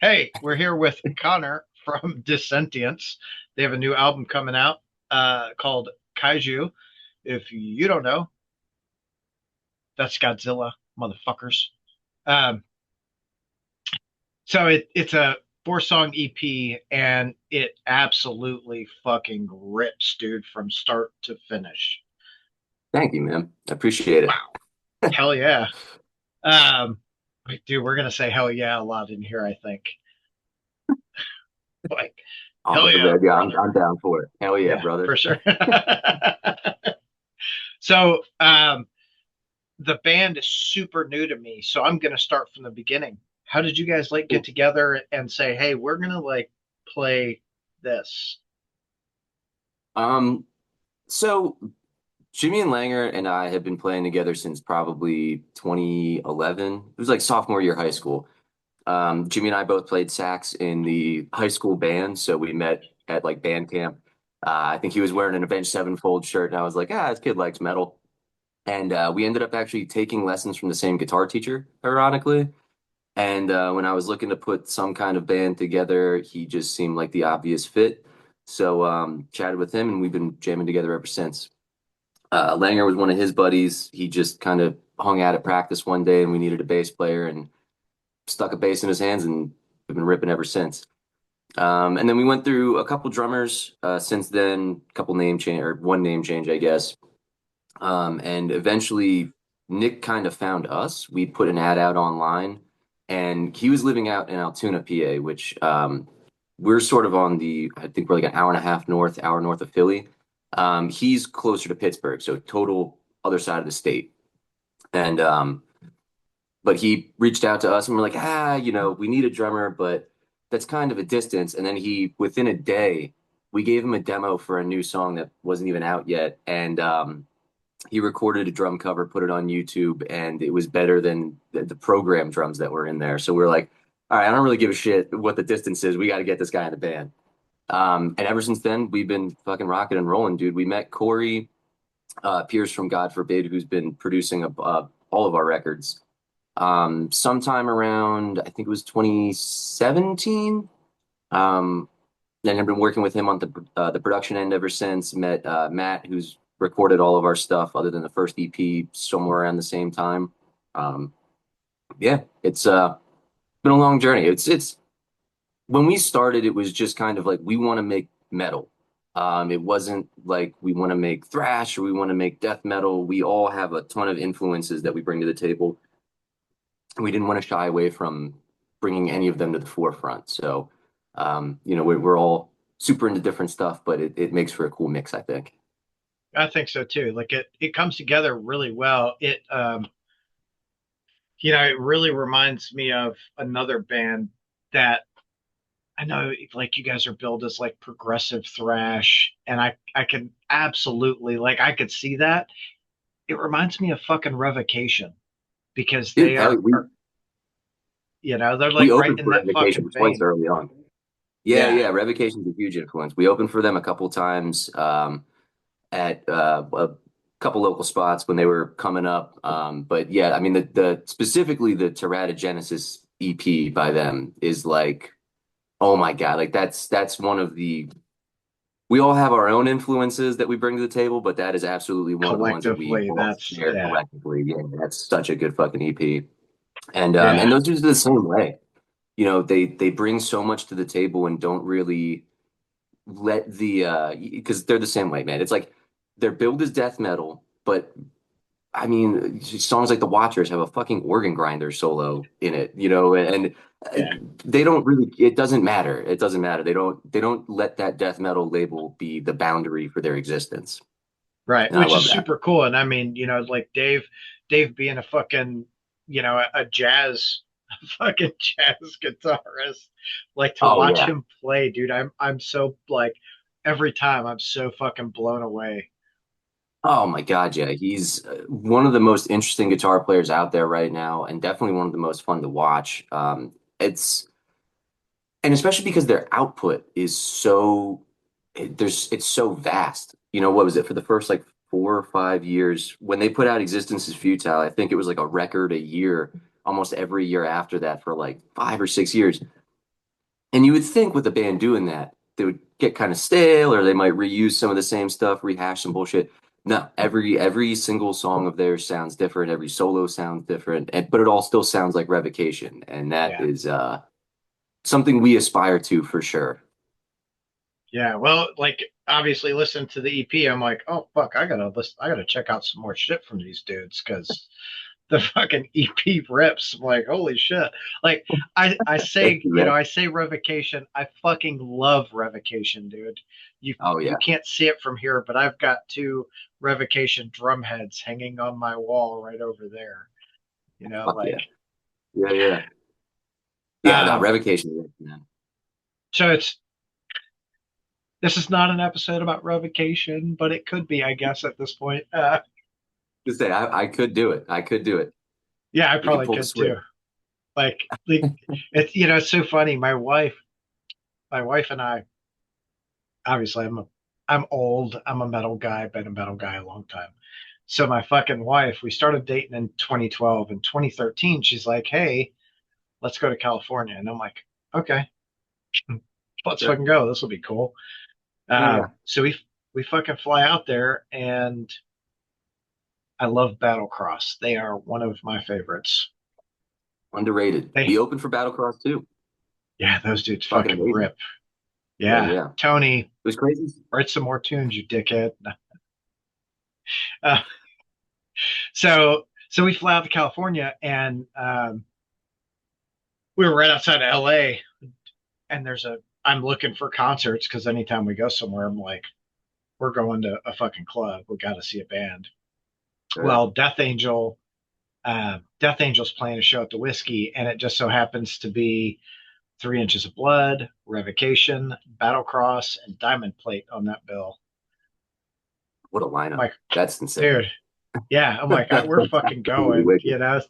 Hey, we're here with Connor from Dissentience. They have a new album coming out called Kaiju. If you don't know, that's Godzilla, motherfuckers. Um, so it's a four-song EP, and it absolutely fucking rips, dude, from start to finish. Thank you, man. I appreciate it. Wow. Hell yeah. Um, dude, we're gonna say hell yeah a lot in here, I think. Like, Oh, hell yeah, yeah, brother. I'm down for it. Hell yeah, Yeah, brother. for sure. So, the band is super new to me, so I'm gonna start from the beginning. How did you guys like get together and say, "Hey, we're gonna like play this"? Um, so Jimmy and Langer and I have been playing together since probably 2011. It was like sophomore year high school. Jimmy and I both played sax in the high school band, so we met at like band camp. I think he was wearing an Avenged Sevenfold shirt, and I was like, this kid likes metal. And we ended up actually taking lessons from the same guitar teacher, ironically. And when I was looking to put some kind of band together, he just seemed like the obvious fit. So chatted with him, and we've been jamming together ever since. Langer was one of his buddies. He just kind of hung out at practice one day, and we needed a bass player, and stuck a bass in his hands, and we've been ripping ever since. And then we went through a couple drummers since then, a couple name change or one name change, I guess. And eventually, Nick kind of found us. We put an ad out online, and he was living out in Altoona, PA, which we're sort of on I think we're like an hour north of Philly. He's closer to Pittsburgh, so total other side of the state. And but he reached out to us, and we're like, we need a drummer, but that's kind of a distance. And then within a day, we gave him a demo for a new song that wasn't even out yet, and he recorded a drum cover, put it on YouTube, and it was better than the program drums that were in there. So we're like, all right, I don't really give a shit what the distance is. We got to get this guy in the band. And ever since then, we've been fucking rocking and rolling, dude. We met Corey Pierce from God Forbid, who's been producing all of our records. Sometime around, I think it was 2017. And I've been working with him on the production end ever since. Met Matt, who's recorded all of our stuff other than the first EP somewhere around the same time. Um, yeah, it's been a long journey. It's when we started, it was just kind of like we want to make metal. It wasn't like we want to make thrash or we want to make death metal. We all have a ton of influences that we bring to the table. We didn't want to shy away from bringing any of them to the forefront. So, we're all super into different stuff, but it makes for a cool mix, I think. I think so too. Like it comes together really well. It really reminds me of another band that I know like you guys are billed as like progressive thrash, and I can absolutely like I could see that. It reminds me of fucking Revocation because Dude, they hell, they're we like right opened in for that Revocation fucking twice vein. early on. Yeah, Yeah. yeah, Revocation's a huge influence. We opened for them a couple times at a couple local spots when they were coming up. But yeah, I mean the specifically the Teratogenesis EP by them is like, oh my God, like that's one of the we all have our own influences that we bring to the table, but that is absolutely one of the ones that we Collectively, all that's share yeah. collectively. Yeah, that's such a good fucking EP. And Yeah. those dudes are the same way. They bring so much to the table and don't really let because they're the same way, man. It's like their build is death metal, but I mean, songs like The Watchers have a fucking organ grinder solo in it, and uh, Yeah. they don't really, it doesn't matter. It doesn't matter. They don't let that death metal label be the boundary for their existence. Right. And I Which love is that. super cool. And I mean, like Dave being a fucking, a jazz fucking jazz guitarist, like to Oh watch yeah. him play, dude, I'm so like every time I'm so fucking blown away. Oh my God, yeah. He's one of the most interesting guitar players out there right now, and definitely one of the most fun to watch. It's and especially because their output is it's so vast. What was it for the first like 4 or 5 years when they put out Existence is Futile? I think it was like a record a year, almost every year after that for like 5 or 6 years. And you would think with a band doing that, they would get kind of stale or they might reuse some of the same stuff, rehash some bullshit. No, every single song of theirs sounds different, every solo sounds different, but it all still sounds like Revocation. And that Yeah. is something we aspire to for sure. Yeah. Well, like obviously listen to the EP. I'm like, oh fuck, I gotta listen, I gotta check out some more shit from these dudes because the fucking EP rips. I'm like, holy shit. Like I Thank say, you, man. I say Revocation. I fucking love Revocation, dude. Oh You yeah. can't see it from here, but I've got two Revocation drum heads hanging on my wall right over there. Fuck Like yeah. Yeah, yeah. Yeah, no, um Revocation, man. so it's this is not an episode about revocation, but it could be, I guess, at this point. Just say I could do it. I could do it. Yeah, I We could probably pull the could switch. too. Like it's it's so funny. My wife and I, obviously, I'm old. I'm a metal guy. Been a metal guy a long time. So my fucking wife, we started dating in 2012. In 2013, she's like, "Hey, let's go to California," and I'm like, "Okay, let's Sure. fucking go. This will be cool." Yeah, yeah. So we fucking fly out there, and I love Battlecross. They are one of my favorites. Underrated. They, We opened for Battlecross too. yeah, those dudes Fucking fucking amazing. rip. Yeah, Yeah, yeah. It Tony, was crazy. write some more tunes, you dickhead. Uh, so we fly out to California, and we were right outside of LA. And I'm looking for concerts because anytime we go somewhere, I'm like, we're going to a fucking club. We got to see a band. Yeah. Well, Death Angel's playing a show at the Whiskey, and it just so happens to be 3 Inches of Blood, Revocation, Battlecross, and Diamond Plate on that bill. What a I'm lineup. like, That's insane. dude, yeah. I'm like, we're fucking Really going. wicked. That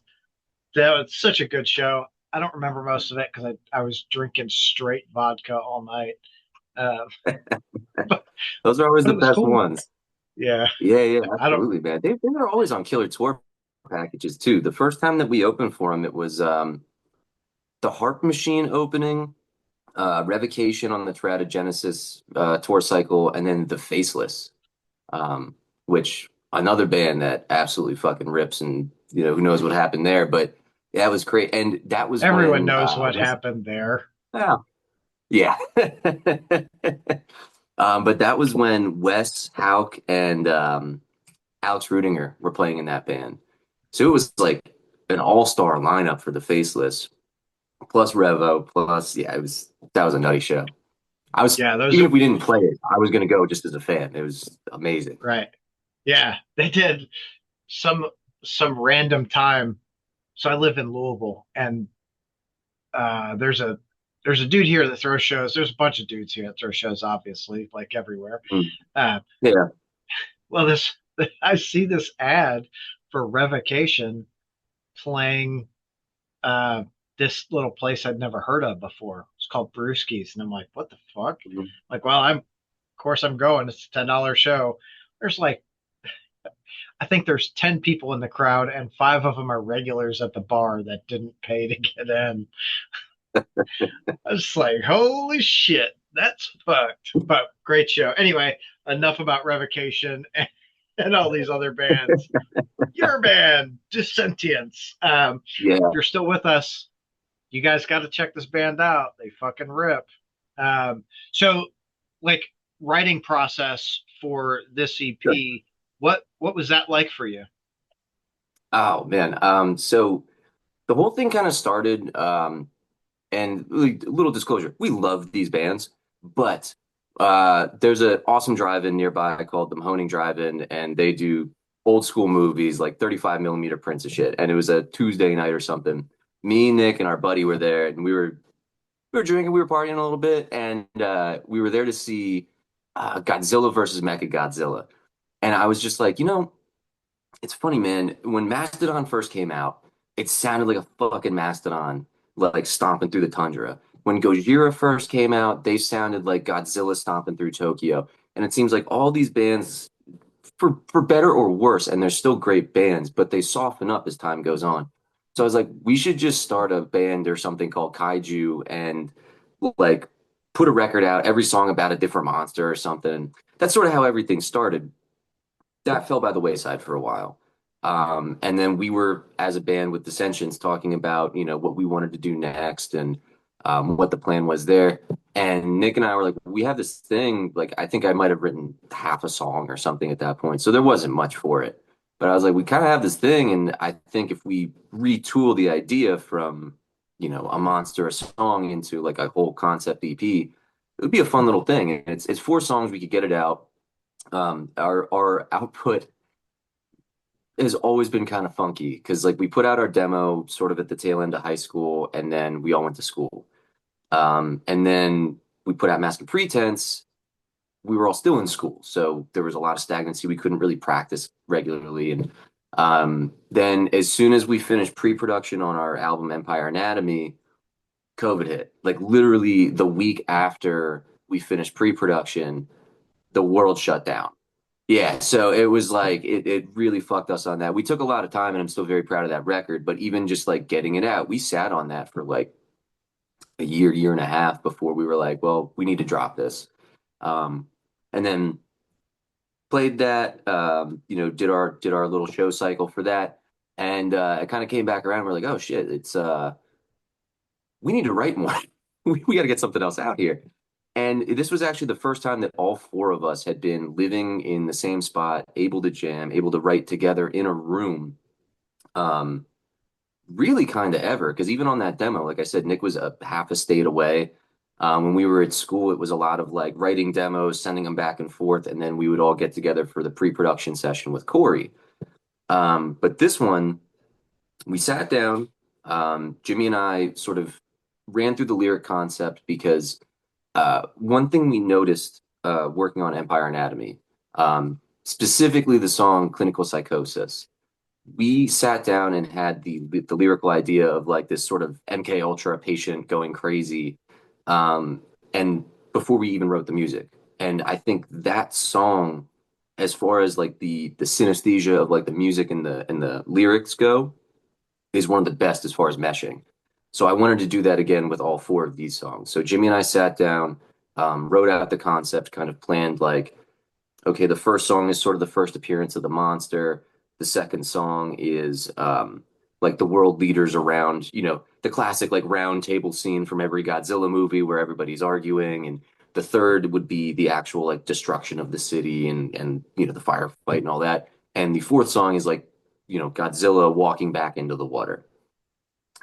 was such a good show. I don't remember most of it because I was drinking straight vodka all night. Uh, but, Those are always but the it was best cool. ones. Yeah. Yeah, yeah, I don't. absolutely, man. They were always on killer tour packages too. The first time that we opened for them, it was the Harp Machine opening, Revocation on the Teratogenesis tour cycle, and then the Faceless, um, which another band that absolutely fucking rips, and who knows what happened there, but that was great. And that was Everyone when knows what Wes, happened there. yeah, yeah. But that was when Wes Hauk and Alex Rudinger were playing in that band. So it was like an all-star lineup for the Faceless, plus Revo, plus yeah, that was a nutty show. I was Yeah, those even are if we didn't play it, I was gonna go just as a fan. It was amazing. right. Yeah, they did some some random time. So I live in Louisville, and there's a dude here that throws shows. There's a bunch of dudes here that throw shows, obviously, like everywhere. Mm. Uh, Yeah. well, this I see this ad for Revocation playing uh, this little place I'd never heard of before. It's called Brewskis, and I'm like, what the fuck? Mhm. Like, well, of course I'm going. It's a $10 show. There's like I think there's 10 people in the crowd, and five of them are regulars at the bar that didn't pay to get in. I was like, holy shit, that's fucked. But great show. Anyway, enough about Revocation and all these other bands. Your band, Dissentience. If Yeah. you're still with us, you guys got to check this band out. They fucking rip. So, like, writing process for this Sure. EP, what was that like for you? Oh man. So the whole thing kind of started, and really, little disclosure, we love these bands, but there's an awesome drive-in nearby called the Mahoning Drive-In, and they do old school movies like 35 millimeter prints of shit. And it was a Tuesday night or something. Me, Nick, and our buddy were there, and we were drinking, we were partying a little bit, and we were there to see Godzilla versus Mecha Godzilla. And I was just like, it's funny, man. When Mastodon first came out, it sounded like a fucking Mastodon, like stomping through the tundra. When Gojira first came out, they sounded like Godzilla stomping through Tokyo. And it seems like all these bands, for better or worse, and they're still great bands, but they soften up as time goes on. So I was like, we should just start a band or something called Kaiju and like put a record out, every song about a different monster or something. That's sort of how everything started. That fell by the wayside for a while. And then we were, as a band with Dissentience, talking about, what we wanted to do next and what the plan was there. And Nick and I were like, we have this thing, like, I think I might have written half a song or something at that point. So there wasn't much for it. But I was like, we kind of have this thing. And I think if we retool the idea from, a monster, a song into like a whole concept EP, it would be a fun little thing. And it's 4 songs, we could get it out. Our output has always been kind of funky because like we put out our demo sort of at the tail end of high school and then we all went to school. And then we put out Mask and Pretense. We were all still in school, so there was a lot of stagnancy. We couldn't really practice regularly. And then as soon as we finished pre-production on our album Empire Anatomy, COVID hit. Like literally the week after we finished pre-production, the world shut down. Yeah, so it was like it really fucked us on that. We took a lot of time and I'm still very proud of that record, but even just like getting it out, we sat on that for like a year and a half before we were like, well, we need to drop this. Um, and then played that, did our little show cycle for that. And it kind of came back around. We're like, oh shit, it's we need to write more. We got to get something else out here. And this was actually the first time that all 4 of us had been living in the same spot, able to jam, able to write together in a room. Um, Really kind of ever, because even on that demo, like I said, Nick was a half a state away. When we were at school, it was a lot of like writing demos, sending them back and forth, and then we would all get together for the pre-production session with Corey. But this one, we sat down. Jimmy and I sort of ran through the lyric concept because one thing we noticed working on Empire Anatomy, specifically the song Clinical Psychosis, we sat down and had the lyrical idea of like this sort of MK Ultra patient going crazy, and before we even wrote the music. And I think that song, as far as like the synesthesia of like the music and the lyrics go, is one of the best as far as meshing. So I wanted to do that again with all 4 of these songs. So Jimmy and I sat down, wrote out the concept, kind of planned like, okay, the first song is sort of the first appearance of the monster. The second song is like the world leaders around, the classic like round table scene from every Godzilla movie where everybody's arguing. And the third would be the actual like destruction of the city and the firefight and all that. And the fourth song is like, Godzilla walking back into the water.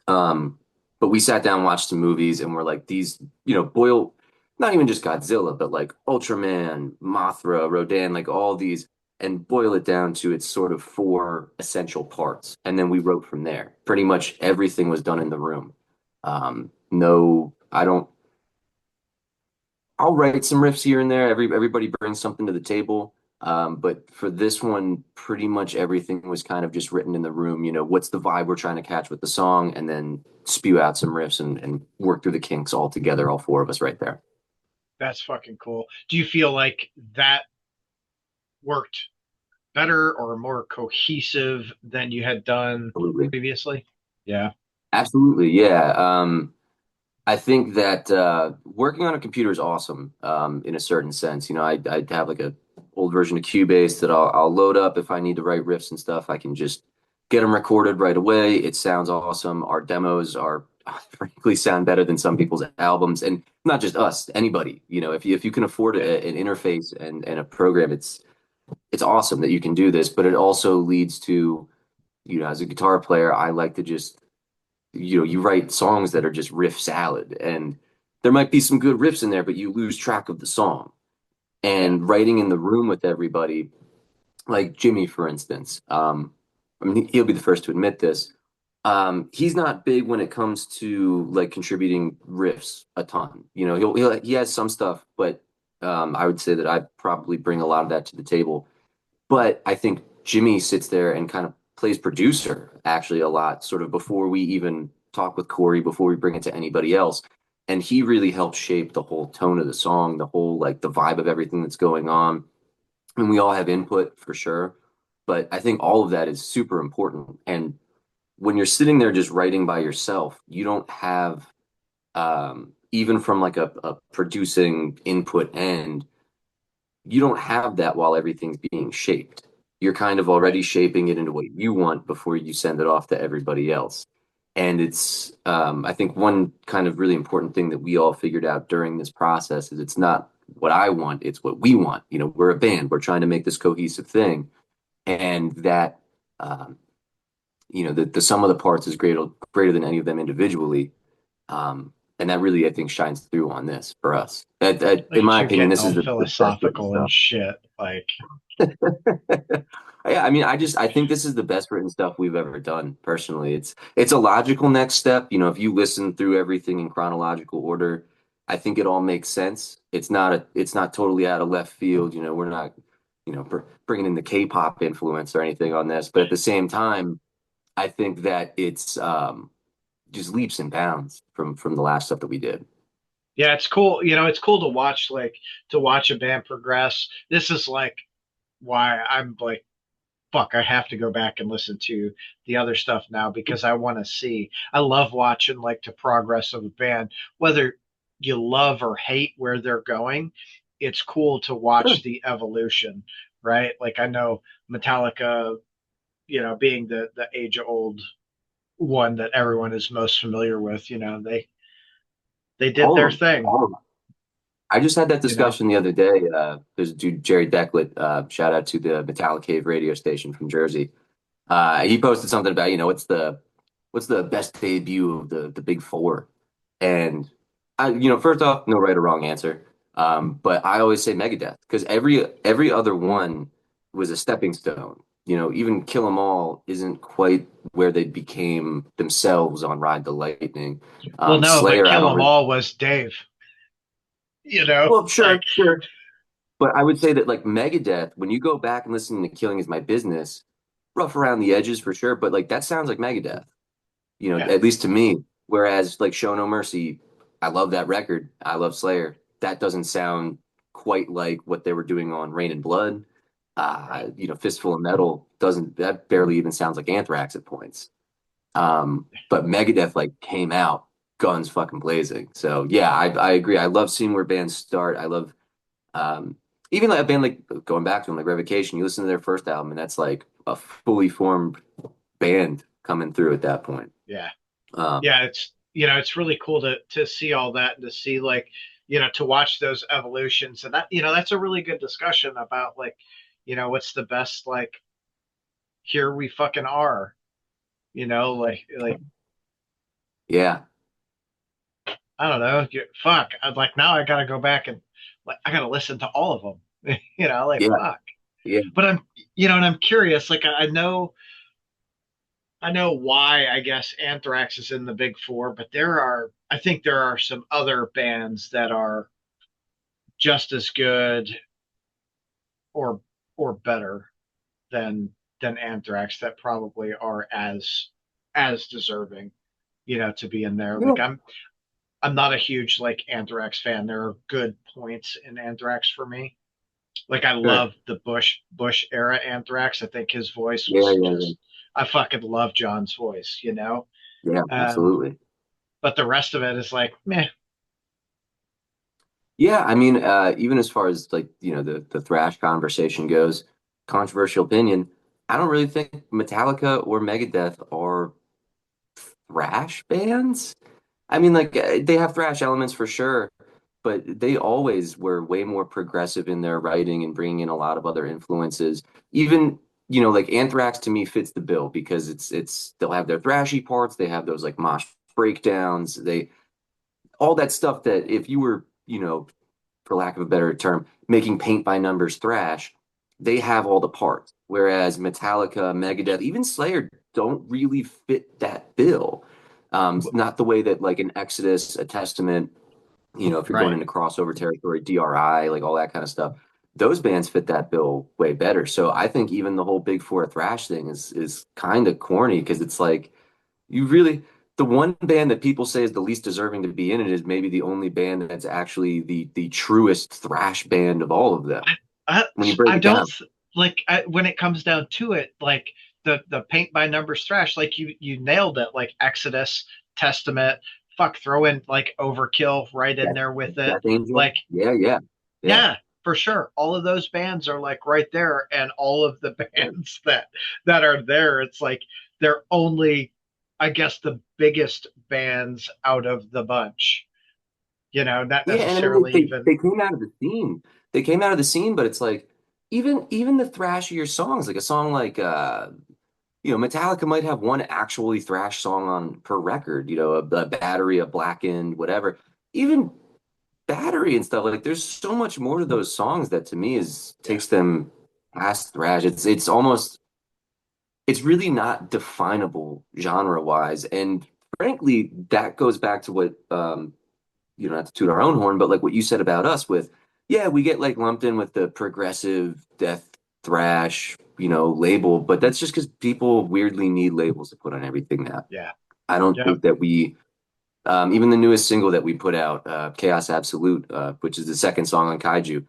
But we sat down, watched some movies, and we're like, these, boil, not even just Godzilla, but like Ultraman, Mothra, Rodan, like all these, and boil it down to its sort of 4 essential parts. And then we wrote from there. Pretty much everything was done in the room. No, I don't, I'll write some riffs here and there. Everybody brings something to the table. But for this one, pretty much everything was kind of just written in the room. What's the vibe we're trying to catch with the song, and then spew out some riffs and work through the kinks all together, all 4 of us right there. That's fucking cool. Do you feel like that worked better or more cohesive than you had done Absolutely. previously? Yeah. Absolutely. Yeah. I think that working on a computer is awesome in a certain sense. I have like a old version of Cubase that I'll load up if I need to write riffs and stuff. I can just get them recorded right away. It sounds awesome. Our demos are frankly sound better than some people's albums, and not just us, anybody. If you can afford an interface and a program, it's awesome that you can do this. But it also leads to, as a guitar player, I like to just you write songs that are just riff salad, and there might be some good riffs in there, but you lose track of the song. Yeah. And writing in the room with everybody, like Jimmy, for instance, I mean, he'll be the first to admit this. He's not big when it comes to like contributing riffs a ton. He has some stuff, but I would say that I probably bring a lot of that to the table. But I think Jimmy sits there and kind of plays producer actually a lot, sort of before we even talk with Corey, before we bring it to anybody else. And he really helps shape the whole tone of the song, the whole like the vibe of everything that's going on. And we all have input for sure. But I think all of that is super important. And when you're sitting there just writing by yourself, you don't have even from like a producing input end, you don't have that while everything's being shaped. You're kind of Right. already shaping it into what you want before you send it off to everybody else. And I think one kind of really important thing that we all figured out during this process is it's not what I want, it's what we want. You know, we're a band, we're trying to make this cohesive thing. And that, um, the sum of the parts is greater than any of them individually. And that really, I think, shines through on this for us. In Like my you're opinion, getting this all is the best written philosophical and stuff. shit. Like, Yeah, I mean, I think this is the best written stuff we've ever done, personally. It's a logical next step. You know, if you listen through everything in chronological order, I think it all makes sense. It's not totally out of left field. You know, we're not, bringing in the K-pop influence or anything on this, but at the same time, I think that it's just leaps and bounds from the last stuff that we did. yeah, it's cool. It's cool to watch, like, to watch a band progress. This is like why I'm like, fuck, I have to go back and listen to the other stuff now because I want to see. I love watching like the progress of a band, whether you love or hate where they're going. It's cool to Sure. watch the evolution, right? Like I know Metallica, being the age old one that everyone is most familiar with, they did All their of them. thing, All of them. I just had that you know. discussion the other day. There's a dude, Jerry Declet, shout out to the Metallic Cave radio station from Jersey. He posted something about, what's the best debut of the big four? And first off, no right or wrong answer. But I always say Megadeth because every other one was a stepping stone. You know, even Kill 'Em All isn't quite where they became themselves on Ride the Lightning. Well, no, but Slayer, I Kill don't 'Em really. All was Dave, Well, like sure, sure. But I would say that like Megadeth, when you go back and listen to Killing Is My Business, rough around the edges for sure, but like that sounds like Megadeth, yeah, at least to me. Whereas like Show No Mercy, I love that record. I love Slayer. That doesn't sound quite like what they were doing on Rain and Blood. right. Fistful of Metal doesn't that barely even sounds like Anthrax at points. But Megadeth like came out guns fucking blazing. So yeah, I agree. I love seeing where bands start. I love um, even like a band like going back to them, like Revocation, you listen to their first album, and that's like a fully formed band coming through at that point. Yeah. Um, Yeah, it's really cool to see all that and to see, like, to watch those evolutions. And that's a really good discussion about, like, what's the best, like, here we fucking are, like yeah, I don't know, fuck. I'd like now I gotta go back and like I gotta listen to all of them. Like yeah, fuck. yeah, But and I'm curious, like I know why I guess Anthrax is in the big four, but I think there are some other bands that are just as good or or better than Anthrax that probably are as deserving, to be in there. yeah, Like I'm not a huge like Anthrax fan. There are good points in Anthrax for me. Like I sure, love the Bush era Anthrax. I think his voice yeah, was yeah, just I fucking love John's voice. yeah, yeah, Um, absolutely. but the rest of it is like meh. Yeah, I mean, even as far as like the thrash conversation goes, controversial opinion, I don't really think Metallica or Megadeth are thrash bands. I mean, like they have thrash elements for sure, but they always were way more progressive in their writing and bringing in a lot of other influences. Even, like Anthrax to me fits the bill because it's they'll have their thrashy parts, they have those like mosh breakdowns, they all that stuff that if you were, for lack of a better term, making paint by numbers thrash, they have all the parts. Whereas Metallica, Megadeth, even Slayer don't really fit that bill. Not the way that like an Exodus, a Testament, if you're going Right. into crossover territory, DRI, like all that kind of stuff, those bands fit that bill way better. So I think even the whole Big Four thrash thing is kind of corny because it's like you really the one band that people say is the least deserving to be in it is maybe the only band that's actually the truest thrash band of all of them I when you break I it don't down. like when it comes down to it, like the paint by numbers thrash, like you nailed it, like Exodus, Testament, fuck, throw in like Overkill right in Death, there with it. Death Angel. Like, Yeah, yeah, yeah. yeah, for sure. All of those bands are like right there, and all of the bands that are there, it's like they're only, I guess, the biggest bands out of the bunch. Not Yeah, and I mean necessarily they even they came out of the scene. They came out of the scene, but it's like even the thrashier songs, like a song like Metallica might have one actually thrash song on per record, a Battery, a Blackened, whatever. Even Battery and stuff, like there's so much more to those songs that to me is yeah, takes them past thrash. It's really not definable genre wise. And frankly, that goes back to what not to toot our own horn, but like what you said about us with, yeah, we get like lumped in with the progressive death thrash, label, but that's just because people weirdly need labels to put on everything now. yeah, I don't yep, think that even the newest single that we put out, Chaos Absolute, which is the second song on Kaiju,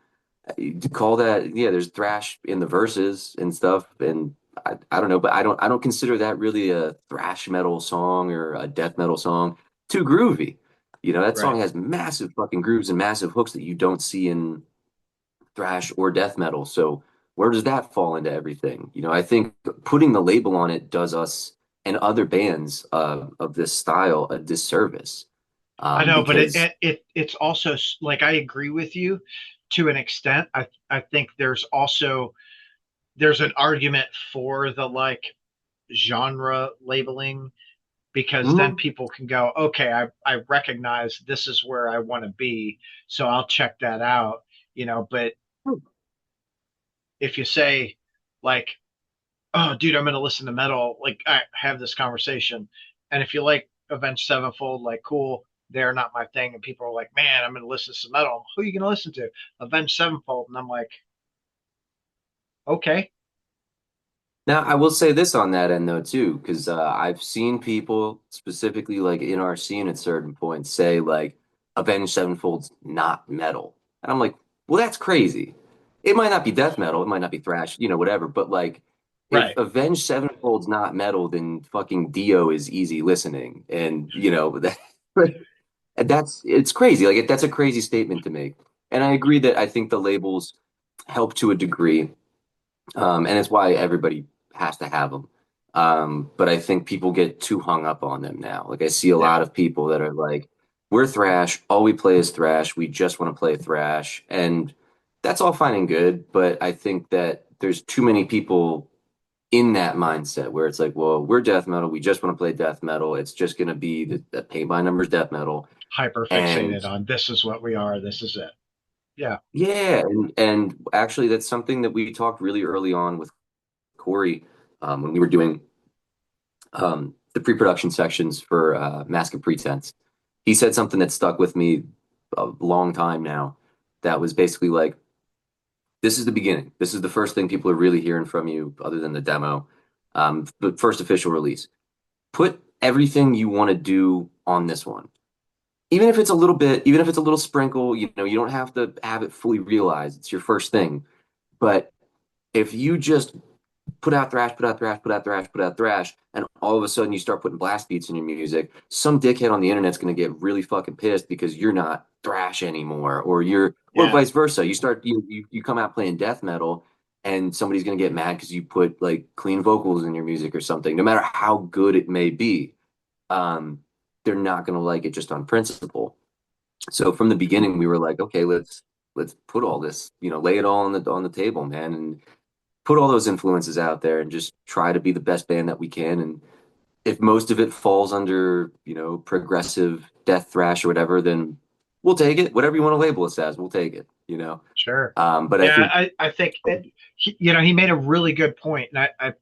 to call that, yeah, there's thrash in the verses and stuff. And I don't know, but I don't consider that really a thrash metal song or a death metal song. Too groovy. That right. song has massive fucking grooves and massive hooks that you don't see in thrash or death metal. So where does that fall into everything? I think putting the label on it does us and other bands of this style a disservice. I know, but Because it's also like I agree with you to an extent. I think there's an argument for the like genre labeling because then Mhm. people can go, okay, I recognize this is where I want to be, so I'll check that out, But if you say, like, oh, dude, I'm going to listen to metal, like, I have this conversation. And if you like Avenged Sevenfold, like, cool, they're not my thing. And people are like, man, I'm going to listen to some metal. Who are you going to listen to? Avenged Sevenfold. And I'm like, okay, Now, I will say this on that end though too, because I've seen people specifically like in our scene at certain points say like Avenged Sevenfold's not metal, and I'm like, well, that's crazy. It might not be death metal, it might not be thrash, whatever, but like if right. Avenged Sevenfold's not metal, then fucking Dio is easy listening, and that it's crazy. Like that's a crazy statement to make, and I agree that I think the labels help to a degree, and it's why everybody has to have them. But I think people get too hung up on them now. Like I see a Yeah, lot of people that are like, "We're thrash. All we play is thrash. We just want to play thrash," and that's all fine and good. But I think that there's too many people in that mindset where it's like, "Well, we're death metal. We just want to play death metal. It's just going to be the paint by numbers death metal." hyper And fixated on this is what we are. This is it. Yeah, yeah, and actually, that's something that we talked really early on with Corey when we were doing the pre-production sections for Mask of Pretense. He said something that stuck with me a long time now. That was basically like, this is the beginning. This is the first thing people are really hearing from you, other than the demo, the first official release. Put everything you want to do on this one, even if it's a little bit, even if it's a little sprinkle. You don't have to have it fully realized. It's your first thing, but if you just put out thrash, put out thrash, put out thrash, put out thrash, and all of a sudden you start putting blast beats in your music, some dickhead on the internet's going to get really fucking pissed because you're not thrash anymore, or yeah, vice versa. You come out playing death metal, and somebody's going to get mad because you put like clean vocals in your music or something, no matter how good it may be. Um, they're not going to like it just on principle. So from the beginning, we were like, okay, let's put all this, lay it all on the table, man, and put all those influences out there and just try to be the best band that we can. And if most of it falls under, progressive death thrash or whatever, then we'll take it. Whatever you want to label us as, we'll take it. sure. But I Yeah, think, I think he made a really good point, and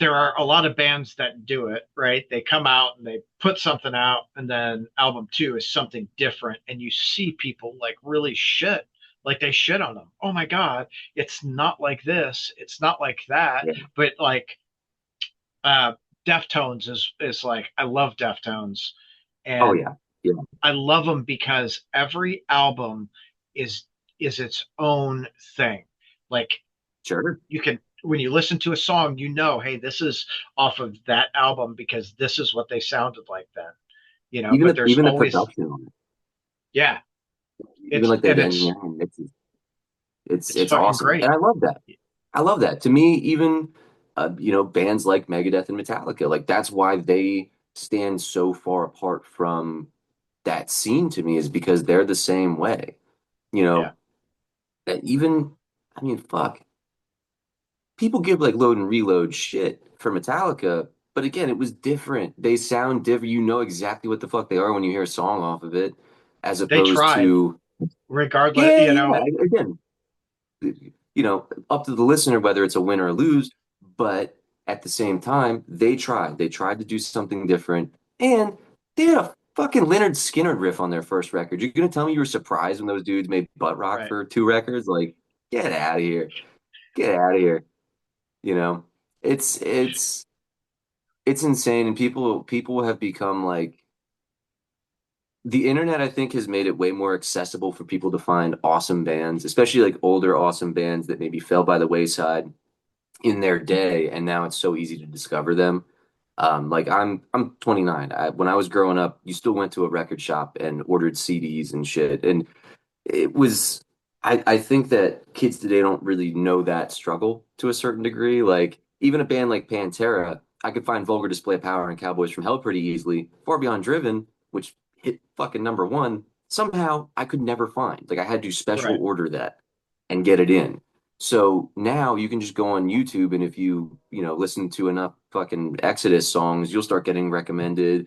there are a lot of bands that do it, right? They come out and they put something out, and then album two is something different, and you see people like really shit, like they shit on them. Oh my god, it's not like this, it's not like that, yeah. but like uh Deftones is like I love Deftones, Oh and yeah, yeah, I love them because every album is is its own thing. Like sure. you can when you listen to a song, hey, this is off of that album because this is what they sounded like then. but there's Even the always, production on it, yeah, even like the and it's, engineering mixes, it's it's fucking awesome, and great. I love that. I love that. To me, even bands like Megadeth and Metallica, like that's why they stand so far apart from that scene to me is because they're the same way. You Yeah. know, even I mean, fuck, people give like Load and Reload shit for Metallica, but again, it was different. They sound different. You know exactly what the fuck they are when you hear a song off of it, as They opposed tried to regardless, yeah, yeah. Again, up to the listener whether it's a win or a lose, but at the same time, they tried. They tried to do something different, and they had a fucking Leonard Skinner riff on their first record. You're gonna tell me you were surprised when those dudes made butt rock right. for two records? Like, get out of here. Get out of here. You know, it's it's it's insane, and people have become like the internet, I think, has made it way more accessible for people to find awesome bands, especially like older awesome bands that maybe fell by the wayside in their day, and now it's so easy to discover them. Like I'm 29. When I was growing up, you still went to a record shop and ordered CDs and shit, and it was I think that kids today don't really know that struggle to a certain degree. Like even a band like Pantera, I could find Vulgar Display of Power and Cowboys from Hell pretty easily. Far Beyond Driven, which hit fucking number one, somehow I could never find. Like I had to special Right. order that and get it in. So now you can just go on YouTube and if listen to enough fucking Exodus songs, you'll start getting recommended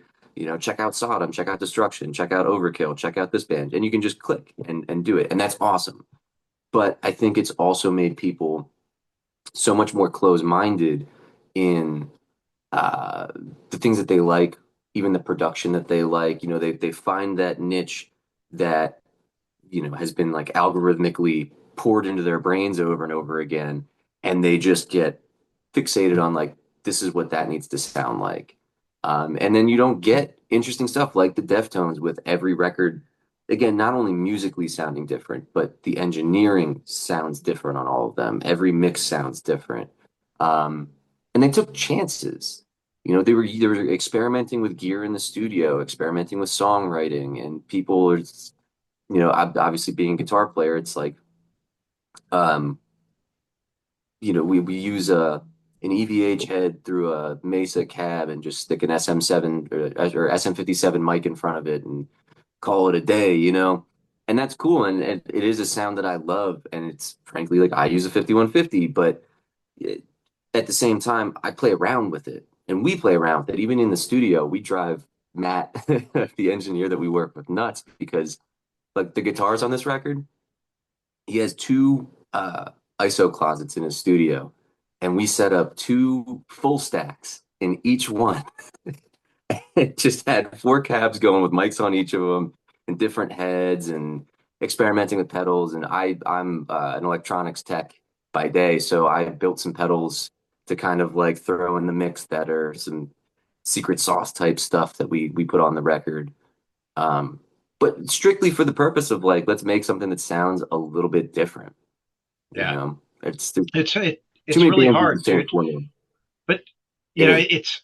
check out Sodom, check out Destruction, check out Overkill, check out this band, and you can just click and do it, and that's awesome. But I think it's also made people so much more close-minded in uh, the things that they like, even the production that they like. They find that niche that has been like algorithmically poured into their brains over and over again, and they just get fixated on like this is what that needs to sound like. And then you don't get interesting stuff like the Deftones with every record, again, not only musically sounding different, but the engineering sounds different on all of them. Every mix sounds different. Um, and they took chances. They were experimenting with gear in the studio, experimenting with songwriting, and people are obviously being a guitar player, it's like, um, we use an EVH head through a Mesa cab and just stick an SM7 or SM57 mic in front of it and call it a day. And that's cool. And it is a sound that I love. And it's frankly like I use a 5150, but it, at the same time, I play around with it and we play around with it. Even in the studio, we drive Matt, the engineer that we work with, nuts because like the guitars on this record, he has two ISO closets in his studio, and we set up two full stacks in each one. It just had four cabs going with mics on each of them and different heads and experimenting with pedals. And I'm an electronics tech by day, so I built some pedals to kind of like throw in the mix that are some secret sauce type stuff that we put on the record. Um, but strictly for the purpose of like, let's make something that sounds a little bit different. Yeah. There's too It's many really bands with the hard, same dude. formula. But It is. it's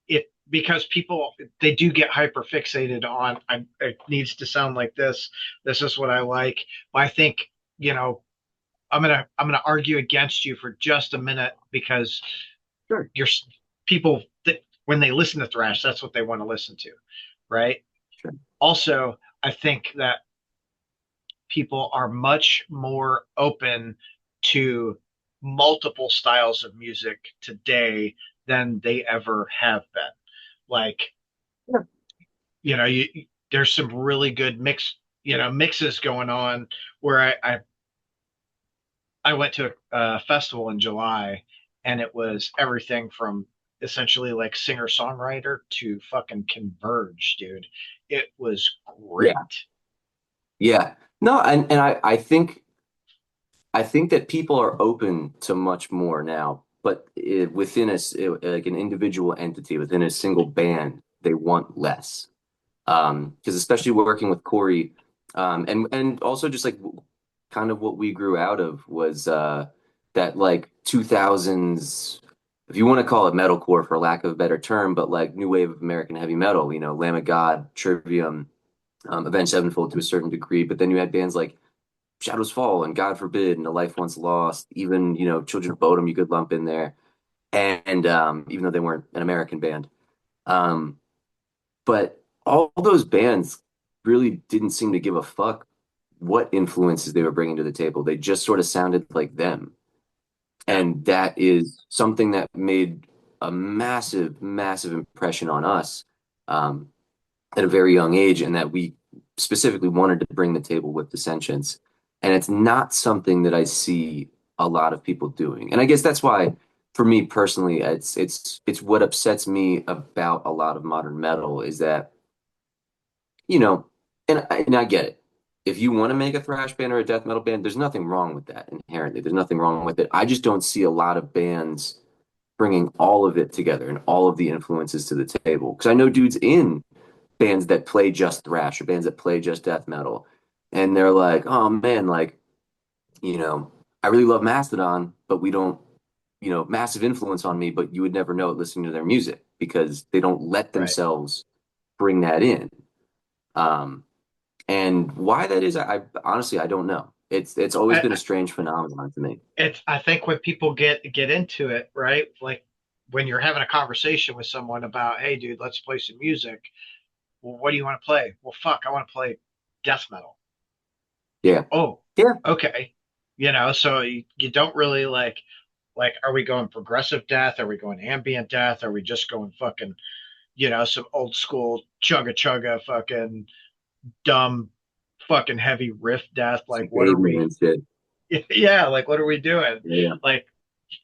it because people, they do get hyper fixated on, it needs to sound like this. This is what I like. But I think, you know, I'm gonna argue against you for just a minute because Sure. you're people that when they listen to thrash, that's what they want to listen to, right? Sure. Also, I think that people are much more open to multiple styles of music today than they ever have been. Like, Yeah. there's some really good mixes going on where I went to a festival in July and it was everything from essentially like singer songwriter to fucking converge, dude. It was Yeah. great. Yeah. No, and I think that people are open to much more now, but within like an individual entity, within a single band, they want less. Because especially working with Corey, and also just like kind of what we grew out of was that like 2000s if you want to call it metalcore for lack of a better term, but like new wave of American heavy metal, you know, Lamb of God, Trivium, Avenged Sevenfold to a certain degree. But then you had bands like Shadows Fall and God Forbid and A Life Once Lost, even, you know, Children of Bodom you could lump in there. And even though they weren't an American band. Um, but all those bands really didn't seem to give a fuck what influences they were bringing to the table. They just sort of sounded like them. Yeah, And that is something that made a massive, massive impression on us um, at a very young age, and that we specifically wanted to bring the table with Dissentience. And it's not something that I see a lot of people doing. And I guess that's why, for me personally, it's what upsets me about a lot of modern metal is that, you know, and I get it. If you want to make a thrash band or a death metal band, there's nothing wrong with that inherently. There's nothing wrong with it. I just don't see a lot of bands bringing all of it together and all of the influences to the table. Because I know dudes in bands that play just thrash or bands that play just death metal, and they're like, oh man, like, you know, I really love Mastodon, but we don't, you know, massive influence on me, but you would never know it listening to their music because they don't let right. themselves bring that in. Um, and why that is, I honestly I don't know. It's always been a I, strange phenomenon to me. it's I think when people get into it, right? Like when you're having a conversation with someone about, hey, dude, let's play some music. Well, what do you want to play? Well, fuck, I want to play death metal. Yeah. Oh, Yeah. okay. So you don't really like, are we going progressive death? Are we going ambient death? Are we just going fucking, some old school chugga chugga fucking dumb fucking heavy riff death? Like, Some what are caveman we? shit. Yeah, like what are we doing? Yeah. Like,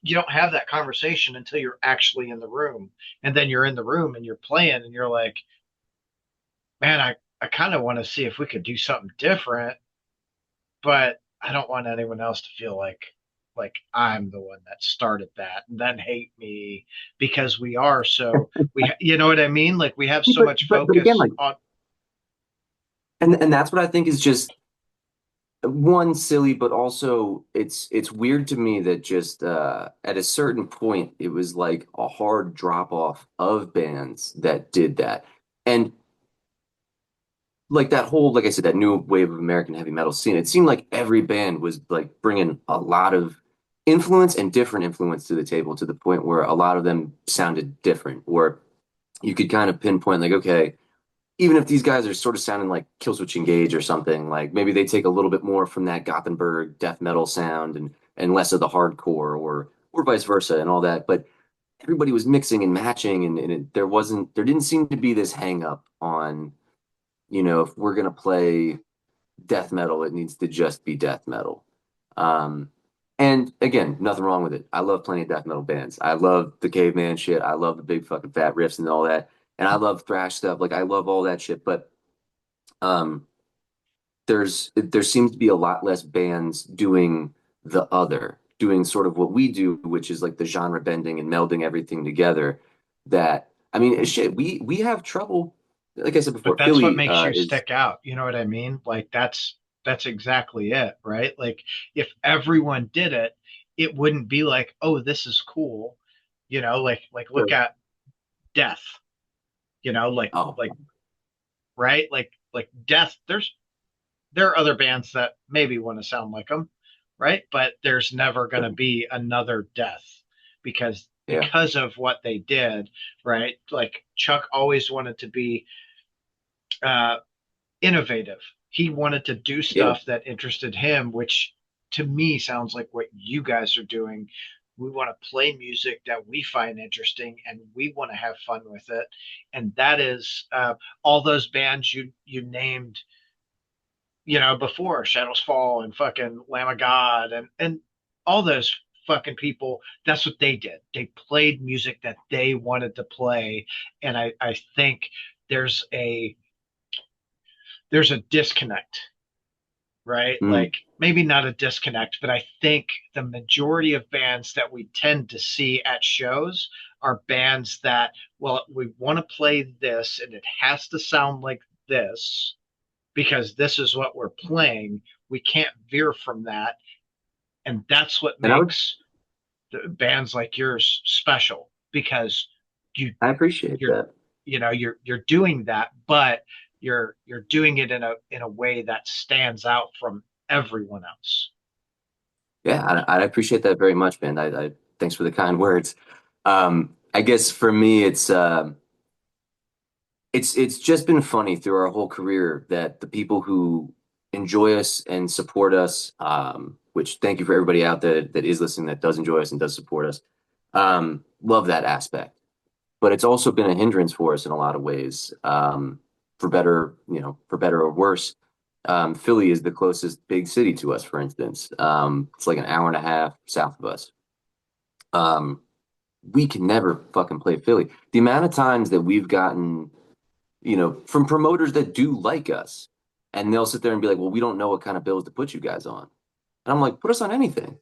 you don't have that conversation until you're actually in the room, and then you're in the room and you're playing, and you're like, man, I kind of want to see if we could do something different, but I don't want anyone else to feel like I'm the one that started that and then hate me because we are so you know what I mean? Like we have Yeah, so much but again, focus like, on and that's what I think is just one silly, but also it's weird to me that just at a certain point it was like a hard drop off of bands that did that. And like that whole, like I said, that new wave of American heavy metal scene, it seemed like every band was like bringing a lot of influence and different influence to the table to the point where a lot of them sounded different, where you could kind of pinpoint like, okay, even if these guys are sort of sounding like Killswitch Engage or something, like maybe they take a little bit more from that Gothenburg death metal sound and less of the hardcore or vice versa and all that. But everybody was mixing and matching, there didn't seem to be this hang up on, you know, if we're gonna play death metal, it needs to just be death metal. Um, and again, nothing wrong with it. I love plenty of death metal bands. I love the caveman shit. I love the big fucking fat riffs and all that. And I love thrash stuff. Like I love all that shit. But um, there seems to be a lot less bands doing the other, doing sort of what we do, which is like the genre bending and melding everything together. That I mean, shit, we have trouble. Like I said but before, that's what Philly makes you is stick out. You know what I mean? Like that's exactly it, right? Like if everyone did it, it wouldn't be like, oh, this is cool. Like look at death, oh like right? Like death, there are other bands that maybe want to sound like them, right? But there's never going to be another death because yeah. of what they did, right? Like Chuck always wanted to be uh, innovative. He wanted to do Yeah. stuff that interested him, which to me sounds like what you guys are doing. We want to play music that we find interesting and we want to have fun with it. And that is all those bands you named, before Shadows Fall and fucking Lamb of God and all those fucking people, that's what they did. They played music that they wanted to play. And I think there's a there's a disconnect, right? Mm. Like maybe not a disconnect, but I think the majority of bands that we tend to see at shows are bands that, well, we want to play this and it has to sound like this because this is what we're playing. We can't veer from that. And that's what And I would makes bands like yours special because you I appreciate you're that. you're doing that, but you're doing it in a way that stands out from everyone else. Yeah, I appreciate that very much, man. Thanks for the kind words. I guess for me, it's just been funny through our whole career that the people who enjoy us and support us, which thank you for everybody out there that is listening that does enjoy us and does support us, love that aspect. But it's also been a hindrance for us in a lot of ways, for better, for better or worse. Philly is the closest big city to us, for instance. It's like an hour and a half south of us. Um, we can never fucking play Philly. The amount of times that we've gotten, from promoters that do like us, and they'll sit there and be like, "Well, we don't know what kind of bills to put you guys on," and I'm like, "Put us on anything.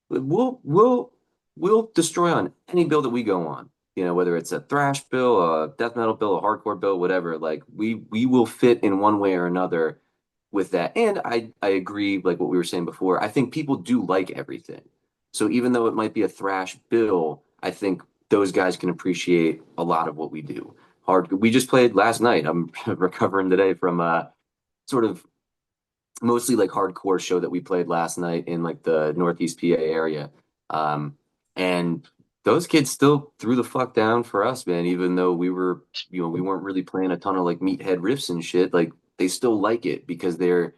We'll destroy on any bill that we go on. Whether it's a thrash bill, a death metal bill, a hardcore bill, whatever. Like we will fit in one way or another with that." And I agree, like what we were saying before. I think people do like everything. So even though it might be a thrash bill, I think those guys can appreciate a lot of what we do. Hard. We just played last night. I'm recovering today from sort of mostly like hardcore show that we played last night in like the Northeast PA area. And those kids still threw the fuck down for us, man, even though we weren't really playing a ton of like meathead riffs and shit. Like they still like it because they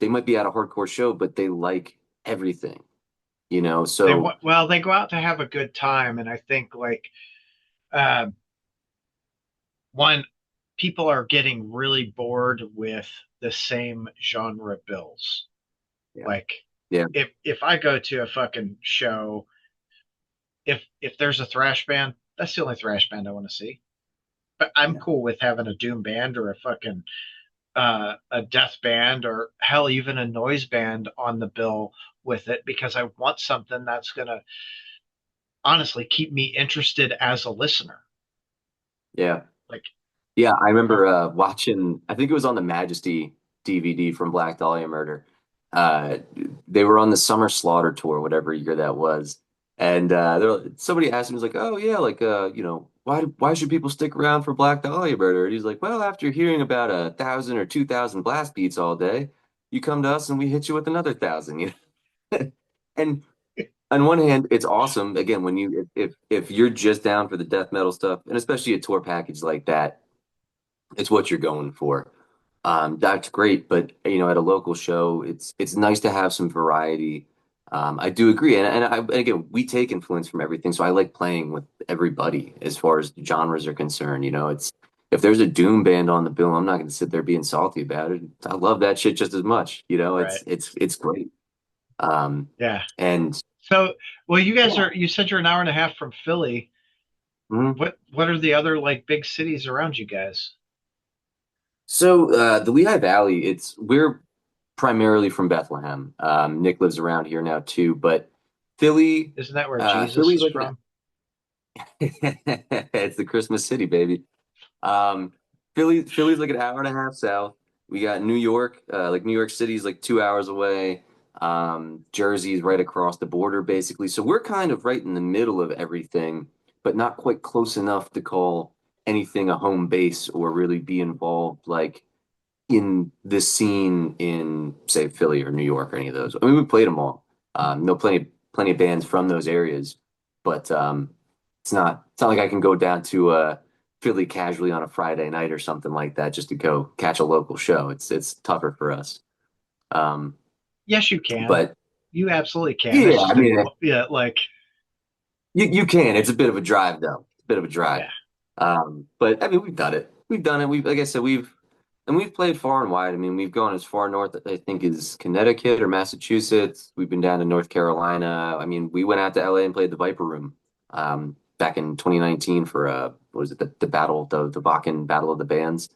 might be at a hardcore show, but they like everything, So They go out to have a good time, and I think like uh, one people are getting really bored with the same genre bills. yeah, Like yeah, if I go to a fucking show, if there's a thrash band, that's the only thrash band I want to see. But I'm yeah, cool with having a doom band or a fucking a death band or hell even a noise band on the bill with it because I want something that's gonna honestly keep me interested as a listener. yeah. Like, Yeah, I uh, remember watching, I think it was on the Majesty DVD from Black Dahlia Murder. Uh, they were on the Summer Slaughter tour, whatever year that was. And somebody asked him, he's like, "Oh yeah, like why should people stick around for Black Dahlia Murder?" And he's like, "Well, after hearing about 1,000 or 2,000 blast beats all day, you come to us and we hit you with another 1,000." And on one hand, it's awesome. Again, when if you're just down for the death metal stuff, and especially a tour package like that, it's what you're going for. That's great, but at a local show, it's nice to have some variety. I do agree, and again, we take influence from everything, so I like playing with everybody as far as genres are concerned. It's if there's a doom band on the bill, I'm not going to sit there being salty about it. I love that shit just as much. right? It's great. Um, Yeah. and So, well, you guys yeah. are. You said you're an hour and a half from Philly. Mhm. What are the other like big cities around you guys? So the Lehigh Valley, we're primarily from Bethlehem. Nick lives around here now too, but Philly, Isn't that where Jesus Philly's is like from? it's the Christmas city, baby. Um, Philly's like an hour and a half south. We got New York, like New York City's like 2 hours away. Jersey's right across the border, basically. So we're kind of right in the middle of everything, but not quite close enough to call anything a home base or really be involved like in this scene in say Philly or New York or any of those. I mean, we played them all. Know plenty of bands from those areas, but it's not like I can go down to Philly casually on a Friday night or something like that just to go catch a local show. It's tougher for us. Um, Yes, you can. but You absolutely can. yeah, It's I just mean, yeah, like you can. It's a bit of a drive though. It's a bit of a drive. yeah, But I mean, we've done it. We've done it. We've like I said, we've played far and wide. I mean, we've gone as far north, I think, as Connecticut or Massachusetts. We've been down to North Carolina. I mean, we went out to LA and played the Viper Room back in 2019 for what was it, the battle, the Bakken Battle of the Bands.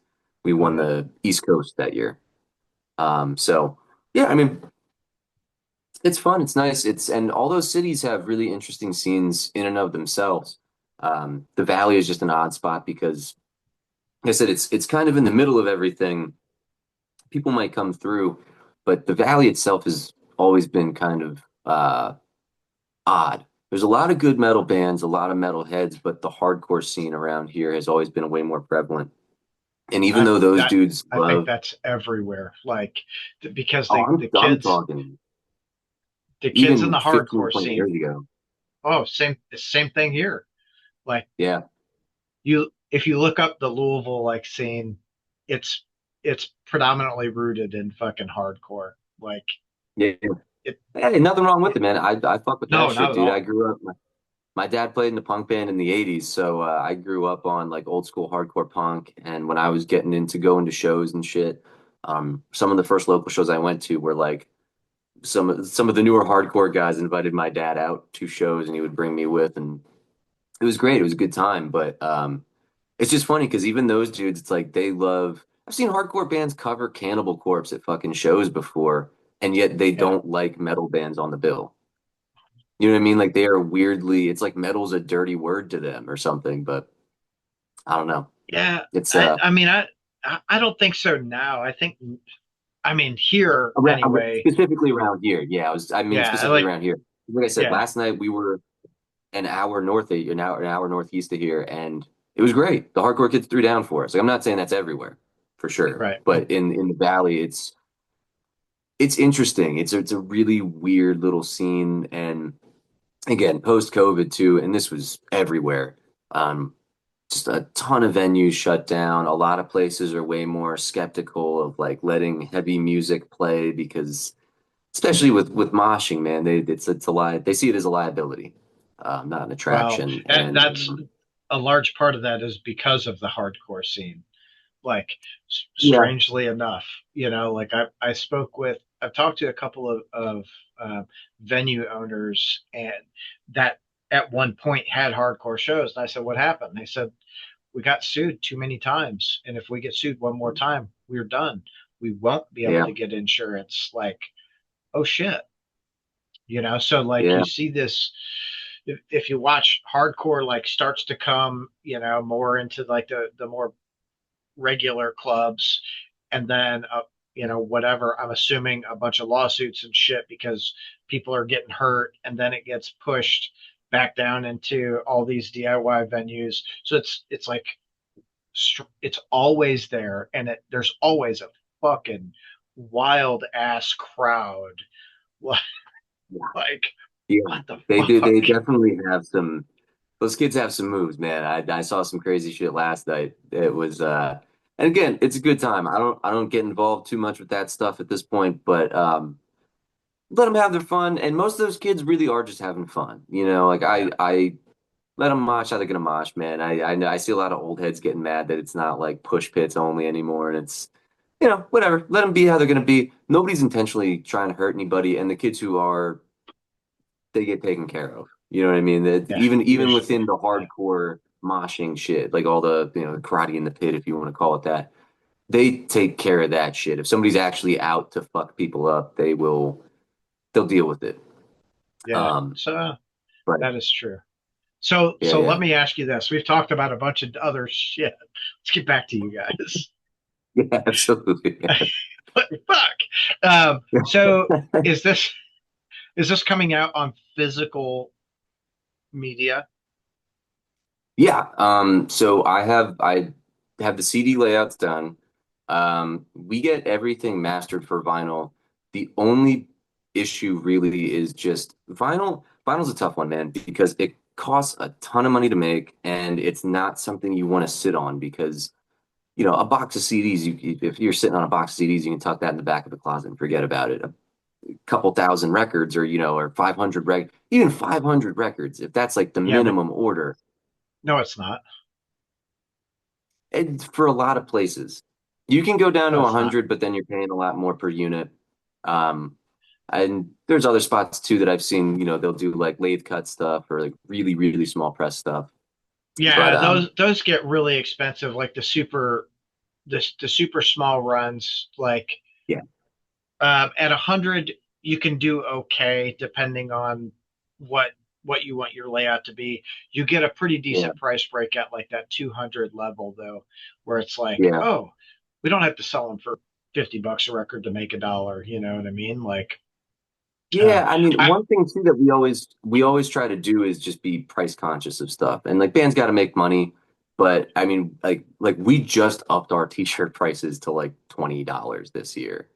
We oh won yeah, the East Coast that year. So yeah, I mean, it's fun. It's nice. And all those cities have really interesting scenes in and of themselves. The Valley is just an odd spot because, like I said, it's kind of in the middle of everything. People might come through, but the valley itself has always been kind of odd. there's a lot of good metal bands, a lot of metal heads, but the hardcore scene around here has always been way more prevalent. And even I though those that dudes I think love, that's everywhere. Like because oh, I'm talking the kids in even the 15, hardcore 20 scene, years ago. oh, same thing here. Like Yeah. you if you look up the Louisville like scene, it's it's predominantly rooted in fucking hardcore. Like Yeah. it, Hey, nothing wrong with it it, man. I fuck with that no, not shit, at dude. I all. grew up. My dad played in the punk band in the 80s, so I grew up on like old school hardcore punk. And when I was getting into going to shows and shit, some of the first local shows I went to were like some of the newer hardcore guys invited my dad out to shows, and he would bring me with, and it was great. It was a good time, but it's just funny because even those dudes, it's like they love. I've seen hardcore bands cover Cannibal Corpse at fucking shows before, and yet they Yeah. don't like metal bands on the bill. You know what I mean? Like they are weirdly, it's like metal's a dirty word to them or something, but I don't know. Yeah. It's I mean I don't think so now. I mean here anyway. specifically around here. Yeah, I mean Yeah, specifically around here. Like I said, yeah, last night we were an hour northeast of here, and it was great. The hardcore kids threw down for us. Like I'm not saying that's everywhere, for sure, right. but in the valley, it's interesting. It's a really weird little scene, and again, post COVID too, and this was everywhere. Um, just a ton of venues shut down. A lot of places are way more skeptical of like letting heavy music play because, especially with moshing, man, it's a lie. They see it as a liability, not an Well, attraction. And that's a large part of that is because of the hardcore scene. Like yeah, strangely enough, like I've talked to a couple of uh, venue owners and that at one point had hardcore shows. And I said, "What happened?" They said, "We got sued too many times, and if we get sued one more time, we're done. We won't be able yeah, to get insurance." Like, oh shit, So like yeah, you see this if you watch hardcore like starts to come more into like the more regular clubs and then whatever, I'm assuming a bunch of lawsuits and shit because people are getting hurt and then it gets pushed back down into all these DIY venues, so it's like it's always there, and there's always a fucking wild ass crowd. yeah, Like yeah. what the They do. fuck? They definitely have some. Those kids have some moves, man. I saw some crazy shit last night. It was and again, it's a good time. I don't get involved too much with that stuff at this point, but let them have their fun. And most of those kids really are just having fun. You know, like Yeah, I let them mosh how they're gonna mosh, man. I know I see a lot of old heads getting mad that it's not like push pits only anymore, and it's whatever. Let them be how they're gonna be. Nobody's intentionally trying to hurt anybody, and the kids who are, they get taken care of. You know what I mean? That yeah, even usually. within the Yeah, hardcore moshing shit, like all the karate in the pit, if you want to call it that, they take care of that shit. If somebody's actually out to fuck people up, they'll deal with it. yeah. Um, So but that is true. So let yeah, me ask you this. We've talked about a bunch of other shit. Let's get back to you guys. yeah, absolutely. What the fuck? So is this coming out on physical media? Yeah. So I have the CD layouts done. We get everything mastered for vinyl. The only issue really is just vinyl. Vinyl's a tough one, man, because it costs a ton of money to make, and it's not something you want to sit on because, a box of CDs, if you're sitting on a box of CDs, you can tuck that in the back of the closet and forget about it. A couple thousand records or 500 even 500 records, if that's like the Yeah, but minimum order no, it's not. and for a lot of places. You can go down to No, it's not. 100, but then you're paying a lot more per unit. Um, and there's other spots too that I've seen, they'll do like lathe cut stuff or like really, really small press stuff. But Yeah, those get really expensive, like the super small runs. Like yeah, at 100, you can do okay depending on what what you want your layout to be. You get a pretty yeah, decent price break at like that 200 level though, where it's like, yeah, oh, we don't have to sell them for $50 a record to make $1. You know what I mean? Like Yeah, I mean, I one thing too that we always try to do is just be price conscious of stuff. And like bands got to make money, but I mean, like we just upped our t-shirt prices to like $20 this year.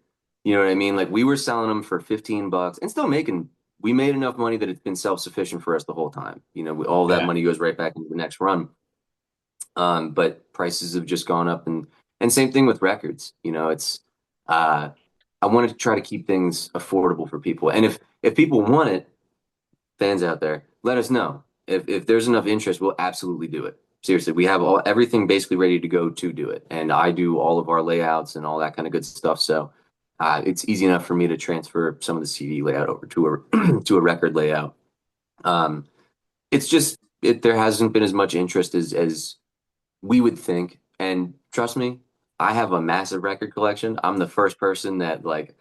You know what I mean? Like we were selling them for $15 and still making we made enough money that it's been self-sufficient for us the whole time. All that yeah, money goes right back into the next run. But prices have just gone up and same thing with records. It's uh I wanted to try to keep things affordable for people. And if people want it, fans out there, let us know. If there's enough interest, we'll absolutely do it. Seriously, we have everything basically ready to go to do it. And I do all of our layouts and all that kind of good stuff. So it's easy enough for me to transfer some of the CD layout over to a to a record layout. Um, it's just there hasn't been as much interest as we would think. And trust me, I have a massive record collection. I'm the first person that like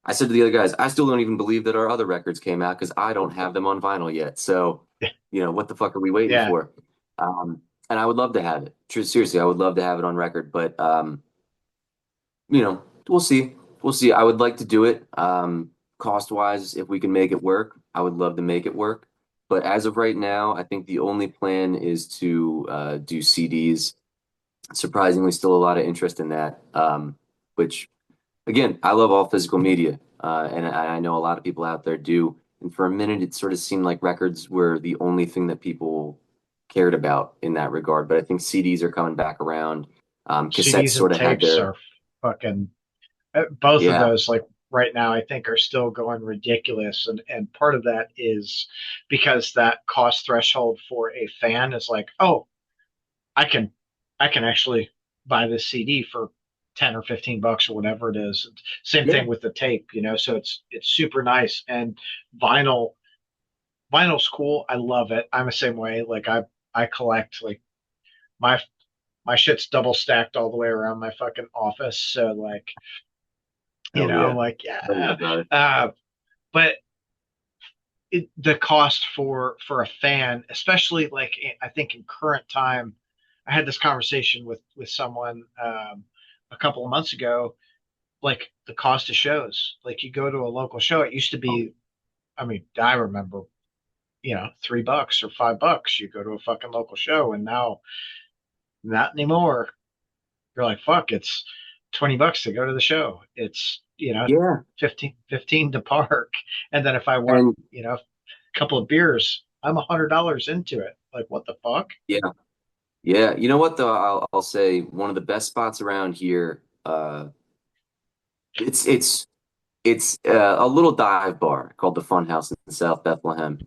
I said to the other guys, I still don't even believe that our other records came out because I don't have them on vinyl yet. So, what the fuck are we waiting yeah. for? And I would love to have it. Seriously, I would love to have it on record, but we'll see. We'll see. I would like to do it. Cost wise, if we can make it work, I would love to make it work. But as of right now, I think the only plan is to do CDs. Surprisingly, still a lot of interest in that, which again, I love all physical media, and I know a lot of people out there do. And for a minute, it sort of seemed like records were the only thing that people cared about in that regard. But I think CDs are coming back around. Cassettes CDs and sort of had tapes their, are fucking both of yeah, those like right now I think are still going ridiculous, and part of that is because that cost threshold for a fan is like, oh, I can I can actually buy this CD for 10 or 15 bucks or whatever it is. Same yeah, thing with the tape, so it's super nice. And vinyl vinyl's cool. I love it. I'm the same way. Like I collect like my my shit's double stacked all the way around my fucking office. So like, hell yeah, like hell yeah, yeah. brother. But the cost for a fan, especially like I think in current time, I had this conversation with someone a couple of months ago. Like the cost of shows, like you go to a local show, it used to Oh, be. I mean, I remember, $3 or $5. You go to a fucking local show, and now not anymore. You're like, fuck, it's $20 to go to the show. It's yeah, 15 to park, and then if I want and a couple of beers, I'm $100 into it. Like, what the fuck? yeah, yeah. You know what though? I'll say one of the best spots around here. It's it's it's a little dive bar called the Fun House in South Bethlehem.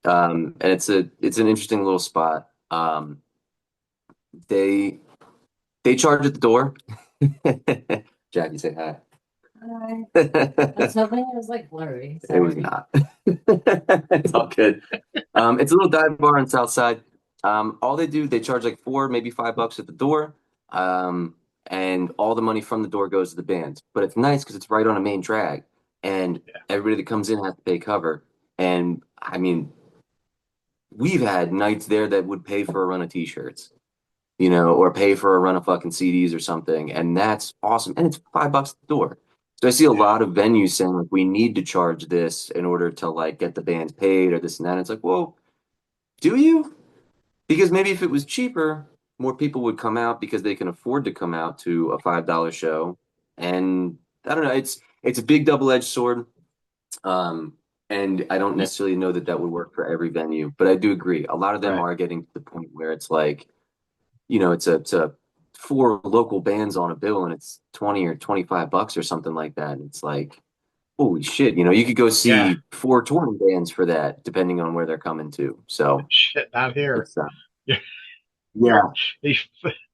And it's an interesting little spot. They they charge at the door. Jackie, say hi. Hi. I was It hoping it was like blurry. was Sorry. not. It's all good. It's a little dive bar on South Side. All they do, they charge like four, maybe $5 at the door. Um, and all the money from the door goes to the band. But it's nice because it's right on a main drag, and everybody that comes in has to pay cover. And I mean, we've had nights there that would pay for a run of t-shirts, or pay for a run of fucking CDs or something. And that's awesome. And it's $5 at the door. So I see a Yeah, lot of venues saying like we need to charge this in order to like get the bands paid or this and that. And it's like, well, do you? Because maybe if it was cheaper, more people would come out because they can afford to come out to a $5 show. And I don't know, it's a big double-edged sword. Um, and I don't yeah, necessarily know that that would work for every venue, but I do agree. A lot of them right. are getting to the point where it's like, it's a four local bands on a bill and it's 20 or $25 or something like that. And it's like, holy shit, you could go Yeah, see four touring bands for that, depending on where they're coming to. So shit, not here. it's You're, you're yeah, these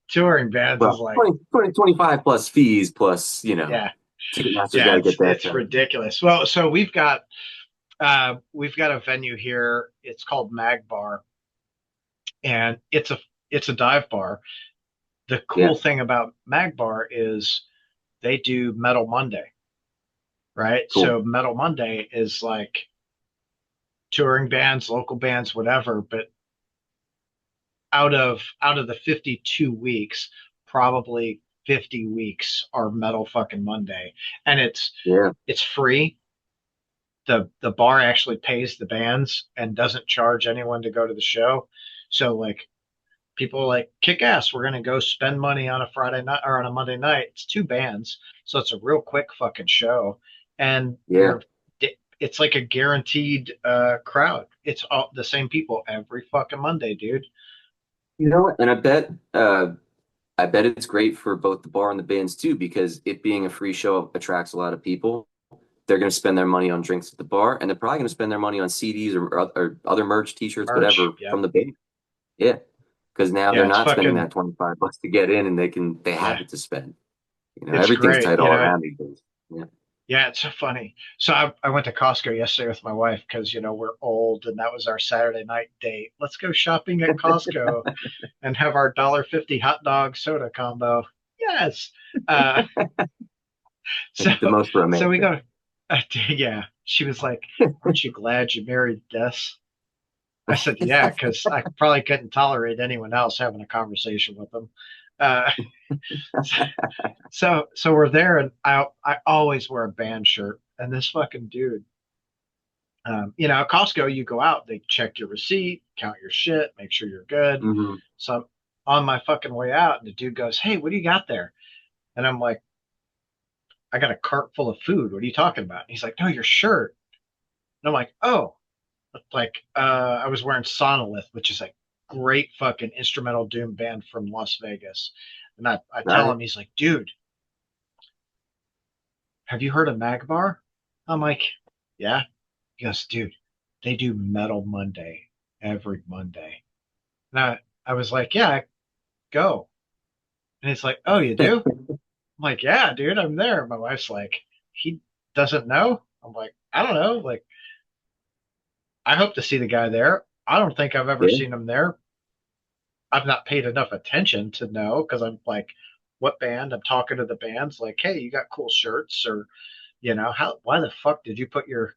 touring bands is well, like, 25 plus fees plus, yeah, Ticketmaster's got yeah, to it's get their it's cut. ridiculous. Well, so we've got a venue here. It's called Mag Bar, and it's a dive bar. The Yeah, cool thing about Mag Bar is they do Metal Monday, right? cool. So Metal Monday is like touring bands, local bands, whatever. But out of the 52 weeks, probably 50 weeks are Metal fucking Monday, and it's Yeah, it's free. the bar actually pays the bands and doesn't charge anyone to go to the show. So like people are like kick ass. We're gonna go spend money on a Friday night or on a Monday night. It's two bands, so it's a real quick fucking show, and Yeah. it's like a guaranteed crowd. It's all the same people every fucking Monday, dude. You know what? And I bet it's great for both the bar and the bands too, because it being a free show attracts a lot of people. They're going to spend their money on drinks at the bar, and they're probably going to spend their money on CDs or other merch, T-shirts, Merch, whatever yep, from the band. Yeah, because now they're yeah, it's not spending fucking that $25 to get in, and they yeah, have it to spend. it's Everything's great. tight all around these days. Yeah. Yeah, it's so funny. So I went to Costco yesterday with my wife because we're old and that was our Saturday night date. Let's go shopping at Costco and have our $1.50 hot dog soda combo. Yes. Uh, so The most so we romantic. go. Yeah. She was like, "Aren't you glad you married this?" I said, "Yeah," because I probably couldn't tolerate anyone else having a conversation with them. Uh, so we're there, and I always wear a band shirt, and this fucking dude. At Costco, you go out, they check your receipt, count your shit, make sure you're good. Hmm. So I'm on my fucking way out, and the dude goes, "Hey, what do you got there?" And I'm like, "I got a cart full of food. What are you talking about?" And he's like, "No, your shirt." And I'm like, "Oh," like I was wearing Sonolith, which is a great fucking instrumental doom band from Las Vegas. And I tell Right. him, he's like, "Dude, have you heard of Magbar?" I'm like, "Yeah." He goes, "Dude, they do Metal Monday every Monday." And I was like, "Yeah, go." And he's like, "Oh, you do?" I'm like, "Yeah, dude, I'm there." My wife's like, "He doesn't know?" I'm like, "I don't know. Like, I hope to see the guy there. I don't think I've ever Yeah. seen him there. I've not paid enough attention to know because I'm like, what band?" I'm talking to the bands, like, "Hey, you got cool shirts, or why the fuck did you put your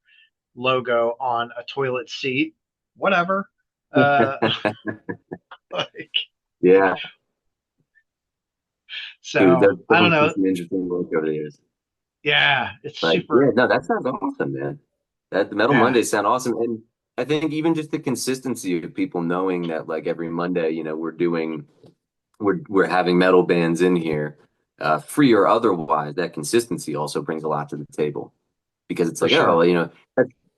logo on a toilet seat? Whatever." Uh, like, Yeah. Dude, so there I don't definitely been know. some interesting work over the years. Yeah, it's But yeah, super. no, that sounds awesome, man. That the Metal Yeah, Mondays sound awesome. And I think even just the consistency of people knowing that like every Monday, we're having metal bands in here, free or otherwise, that consistency also brings a lot to the table. Because it's for like, oh, sure.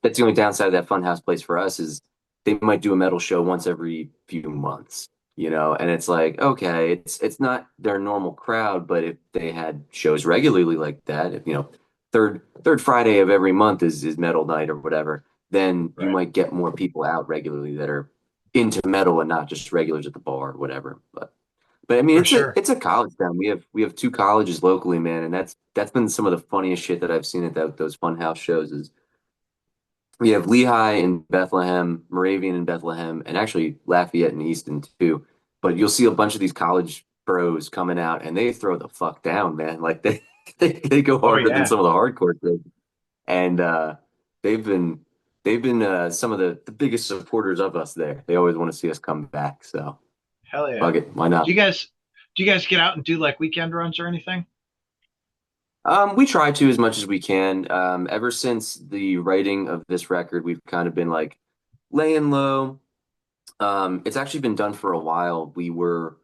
that's the only downside of that funhouse place for us is they might do a metal show once every few months, and it's like, okay, it's not their normal crowd, but if they had shows regularly like that, if third Friday of every month is metal night or whatever, then you Right. might get more people out regularly that are into metal and not just regulars at the bar or whatever. But I mean, For it's a sure. it's a college town. We have two colleges locally, man, and that's been some of the funniest shit that I've seen at those funhouse shows. Is we have Lehigh in Bethlehem, Moravian in Bethlehem, and actually Lafayette and Easton too. But you'll see a bunch of these college pros coming out, and they throw the fuck down, man. Like they go Oh harder than yeah. some of the hardcore kids, and they've been they've been some of the biggest supporters of us there. They always want to see us come back. So Hell yeah. fuck it, why not? Do you guys do you guys get out and do like weekend runs or anything? We try to as much as we can. Ever since the writing of this record, we've kind of been like laying low. It's actually been done for a while. We were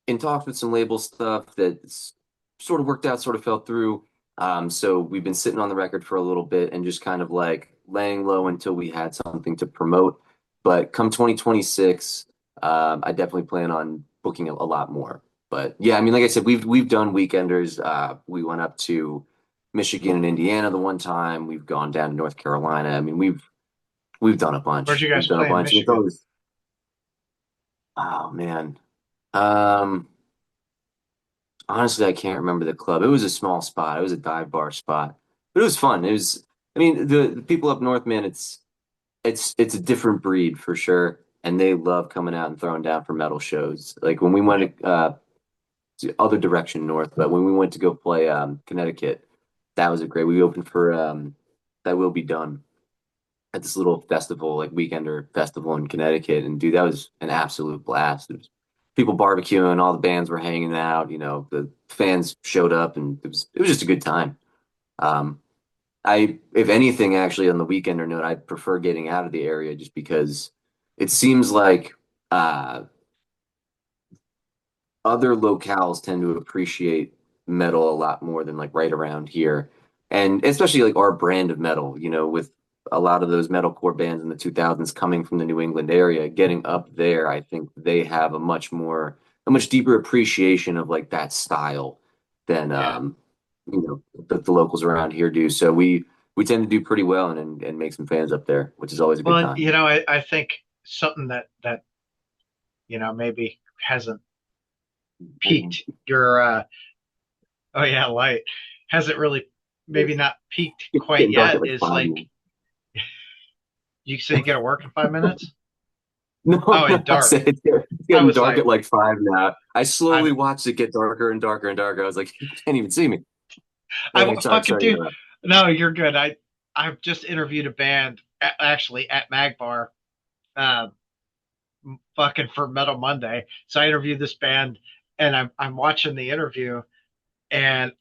in talks with some label stuff that's sort of worked out, sort of fell through. So we've been sitting on the record for a little bit and just kind of like laying low until we had something to promote. But come 2026, I definitely plan on booking a lot more. But yeah, I mean, like I said, we've done weekenders. We went up to Michigan and Indiana the one time. We've gone down to North Carolina. I mean, we've done a Where'd bunch. you We've guys done a play in bunch. And it's Michigan? always, oh man. Um, Honestly, I can't remember the club. It was a small spot. It was a dive bar spot, but it was fun. I mean, the people up north, man, it's a different breed for sure, and they love coming out and throwing down for metal shows. Like when we Yep. went to other direction north, but when we went to go play Connecticut, that was a great. We opened for That Will Be Done at this little festival, like weekender festival in Connecticut. And dude, that was an absolute blast. It was people barbecuing, all the bands were hanging out, the fans showed up and it was just a good time. Um, if anything, actually on the weekend or note, I prefer getting out of the area just because it seems like other locales tend to appreciate metal a lot more than like right around here. And especially like our brand of metal, with a lot of those metalcore bands in the 2000s coming from the New England area, getting up there, I think they have a much deeper appreciation of like that style than Yeah. the locals around here do. So we tend to do pretty well and make some fans up there, which is always a Well, good and, time. I think something that maybe hasn't peaked your oh yeah, light hasn't really maybe not peaked It's quite getting dark at yet like is five. like you say you got to work in 5 minutes. No, Oh, no, and dark. it's I getting was dark like, at like 5 now. I slowly I'm watched it get darker and darker and darker. I was like, you can't even see me. I Anyway, sorry, fucking sorry to do. interrupt. No, you're good. I've just interviewed a band actually at Magbar, uh, fucking for Metal Monday. So I interviewed this band, and I'm watching the interview, and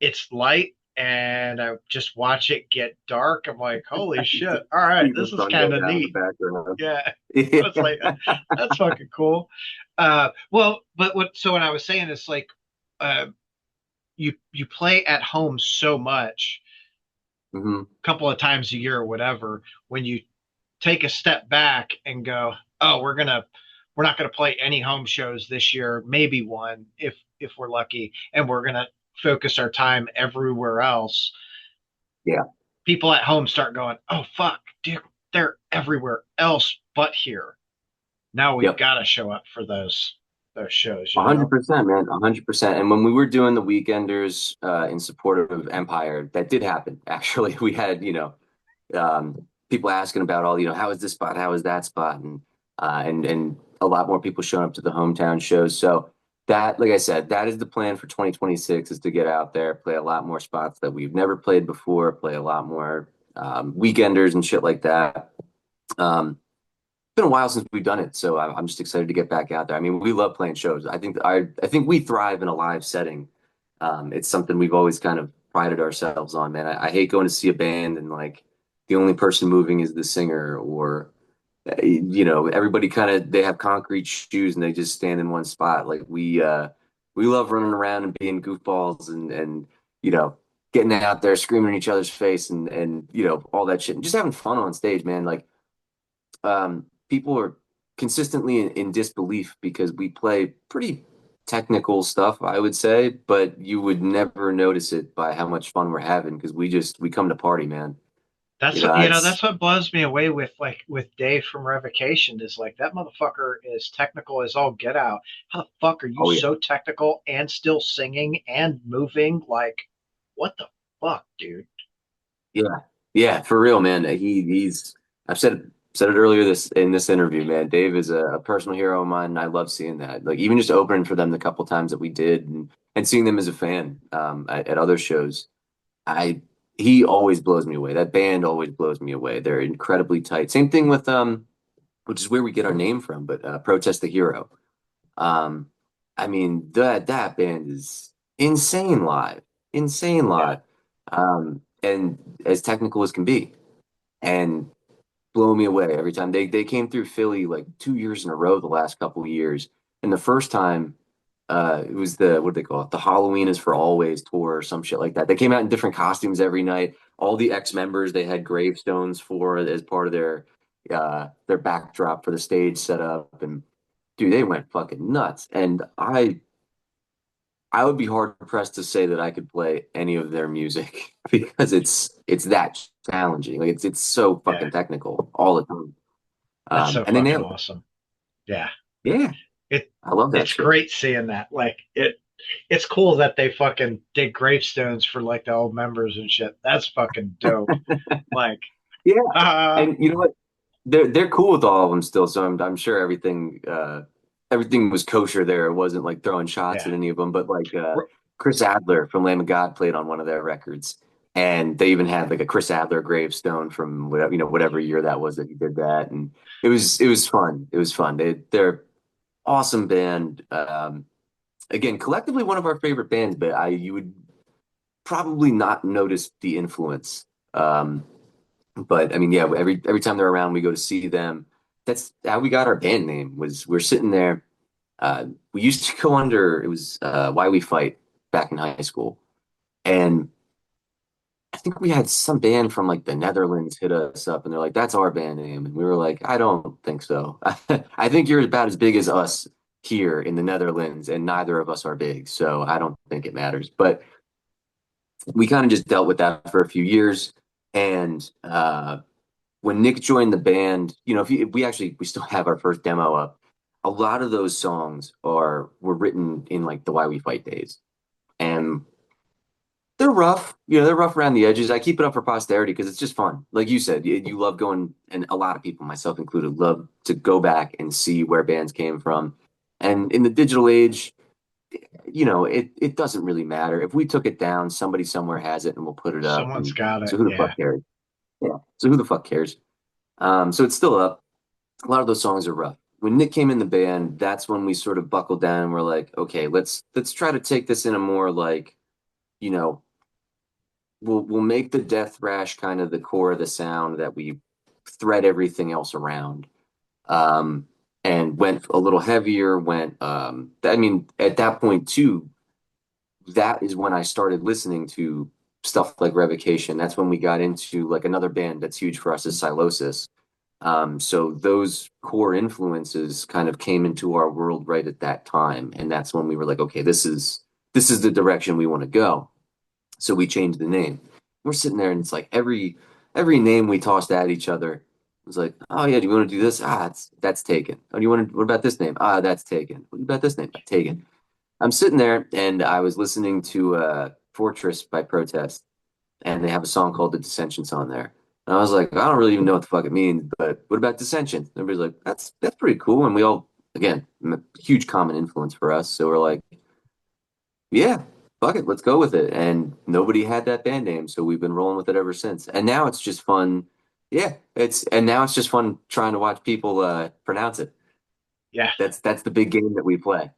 it's light, and I just watch it get dark. I'm like, holy shit! All right, See the this is sun kind go of down in the neat. background. Yeah, I was like, Yeah. that's fucking cool. Well, but what I was saying is like, uh, you play at home so much, hmm a couple of times a year or whatever. When you take a step back and go, oh, we're not gonna play any home shows this year, maybe one if we're lucky, and we're gonna focus our time everywhere else. Yeah. People at home start going, oh fuck, dude, they're everywhere else but here. Now we've Yep. got to show up for those shows, A you hundred know? percent, man. 100%. And when we were doing the Weekenders in support of Empire, that did happen. Actually, we had, people asking about all, how is this spot? How is that spot? And a lot more people showing up to the hometown shows. So that, like I said, that is the plan for 2026 is to get out there, play a lot more spots that we've never played before, play a lot more Weekenders and shit like that. Been a while since we've done it, so I'm just excited to get back out there. I mean, we love playing shows. I think we thrive in a live setting. It's something we've always kind of prided ourselves on, man. I hate going to see a band and like the only person moving is the singer, or everybody kind of they have concrete shoes and they just stand in one spot. Like we love running around and being goofballs and getting out there screaming in each other's face and all that shit and just having fun on stage, man. Like people are consistently in disbelief because we play pretty technical stuff, I would say, but you would never notice it by how much fun we're having because we come to party, man. That's You what know, that's it's what blows me away with with Dave from Revocation is like that motherfucker is technical as all get out. How the fuck are you oh yeah, so technical and still singing and moving? Like, what the fuck, dude? yeah, yeah, for real, man. He's I've said it earlier this interview, man. Dave is a personal hero of mine, and I love seeing that. Like even just opening for them the couple times that we did, and seeing them as a fan at other shows. I He always blows me away. That band always blows me away. They're incredibly tight. Same thing with which is where we get our name from, but Protest the Hero. Um, I mean that band is insane live, insane Yeah, live, and as technical as can be, and blow me away every time. They came through Philly like 2 years in a row the last couple of years, and the first time it was the what do they call it? The Halloween is for Always tour or some shit like that. They came out in different costumes every night. All the ex-members they had gravestones for as part of their backdrop for the stage setup. And dude, they went fucking nuts. And I would be hard pressed to say that I could play any of their music because it's that challenging. Like it's so yeah, fucking technical all the time. that's so And they fucking nailed it. awesome. Yeah, Yeah, it I love that it's shit. great seeing that. Like it's cool that they fucking dig gravestones for like the old members and shit. That's fucking dope. Like, Yeah. uh, And you know what? They're cool with all of them still, so I'm sure everything was kosher there. It wasn't like throwing shots yeah, at any of them, but like Chris Adler from Lamb of God played on one of their records, and they even had like a Chris Adler gravestone from whatever year that was that he did that, and it was fun. It was fun. They're awesome band. Again, collectively one of our favorite bands, but I you would probably not noticed the influence. But I mean, yeah, every time they're around, we go to see them. That's how we got our band name. Was we're sitting there. We used to go under. It was Why We Fight back in high school, and I think we had some band from like the Netherlands hit us up, and they're like, "That's our band name," and we were like, "I don't think so. I think you're about as big as us here in the Netherlands, and neither of us are big, so I don't think it matters." But we kind of just dealt with that for a few years, and when Nick joined the band, if we still have our first demo up. A lot of those songs were written in like the Why We Fight days, and they're rough. They're rough around the edges. I keep it up for posterity because it's just fun. Like you said, you love going, and a lot of people, myself included, love to go back and see where bands came from. And in the digital age, it doesn't really matter. If we took it down, somebody somewhere has it and we'll put it up. Someone's And got so it. who the Yeah. fuck cares? Yeah. So who the fuck cares? So it's still up. A lot of those songs are rough. When Nick came in the band, that's when we sort of buckled down and we're like, okay, let's try to take this in a more like, you know, we'll make the death thrash kind of the core of the sound that we thread everything else around. Um, and went a little heavier, I mean, at that point too, that is when I started listening to stuff like Revocation. That's when we got into like another band that's huge for us is Psychosis. So those core influences kind of came into our world right at that time. And that's when we were like, okay, this is the direction we want to go. So we changed the name. We're sitting there and it's like every name we tossed at each other was like, oh yeah, do you want to do this? That's taken. Oh, do you want to, what about this name? That's taken. What about this name? Taken. I'm sitting there and I was listening to Fortress by Protest, and they have a song called the Dissentience on there. And I was like, I don't really even know what the fuck it means, but what about Dissension? Everybody's like, that's pretty cool. And we all, again, huge common influence for us. So we're like, yeah, fuck it, let's go with it. And nobody had that band name, so we've been rolling with it ever since. And now it's just fun. Yeah, now it's just fun trying to watch people pronounce it. Yeah. That's the big game that we play.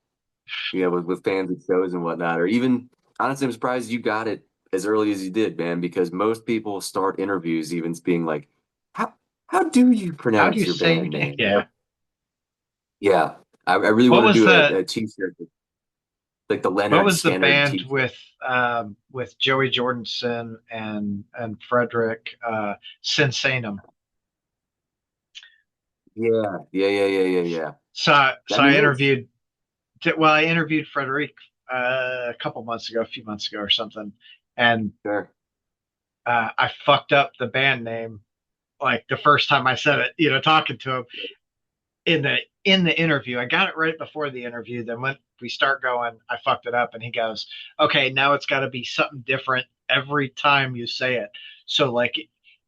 With fans at shows and whatnot. Or even honestly, I'm surprised you got it as early as you did, man, because most people start interviews even being like, how do you How do you pronounce your say your band name? name? Yeah. Yeah. I really What want to was do the a t-shirt like the what Leonard was the Skinner band t-shirt. with Joey Jordison and Frederick Sensanum? Yeah. So I I mean, it's interviewed I interviewed Frederick a couple months ago, a few months ago or something, and sure. I fucked up the band name like the first time I said it, talking to him in the interview. I got it right before the interview. Then when we start going, I fucked it up, and he goes, "Okay, now it's got to be something different every time you say it." So like,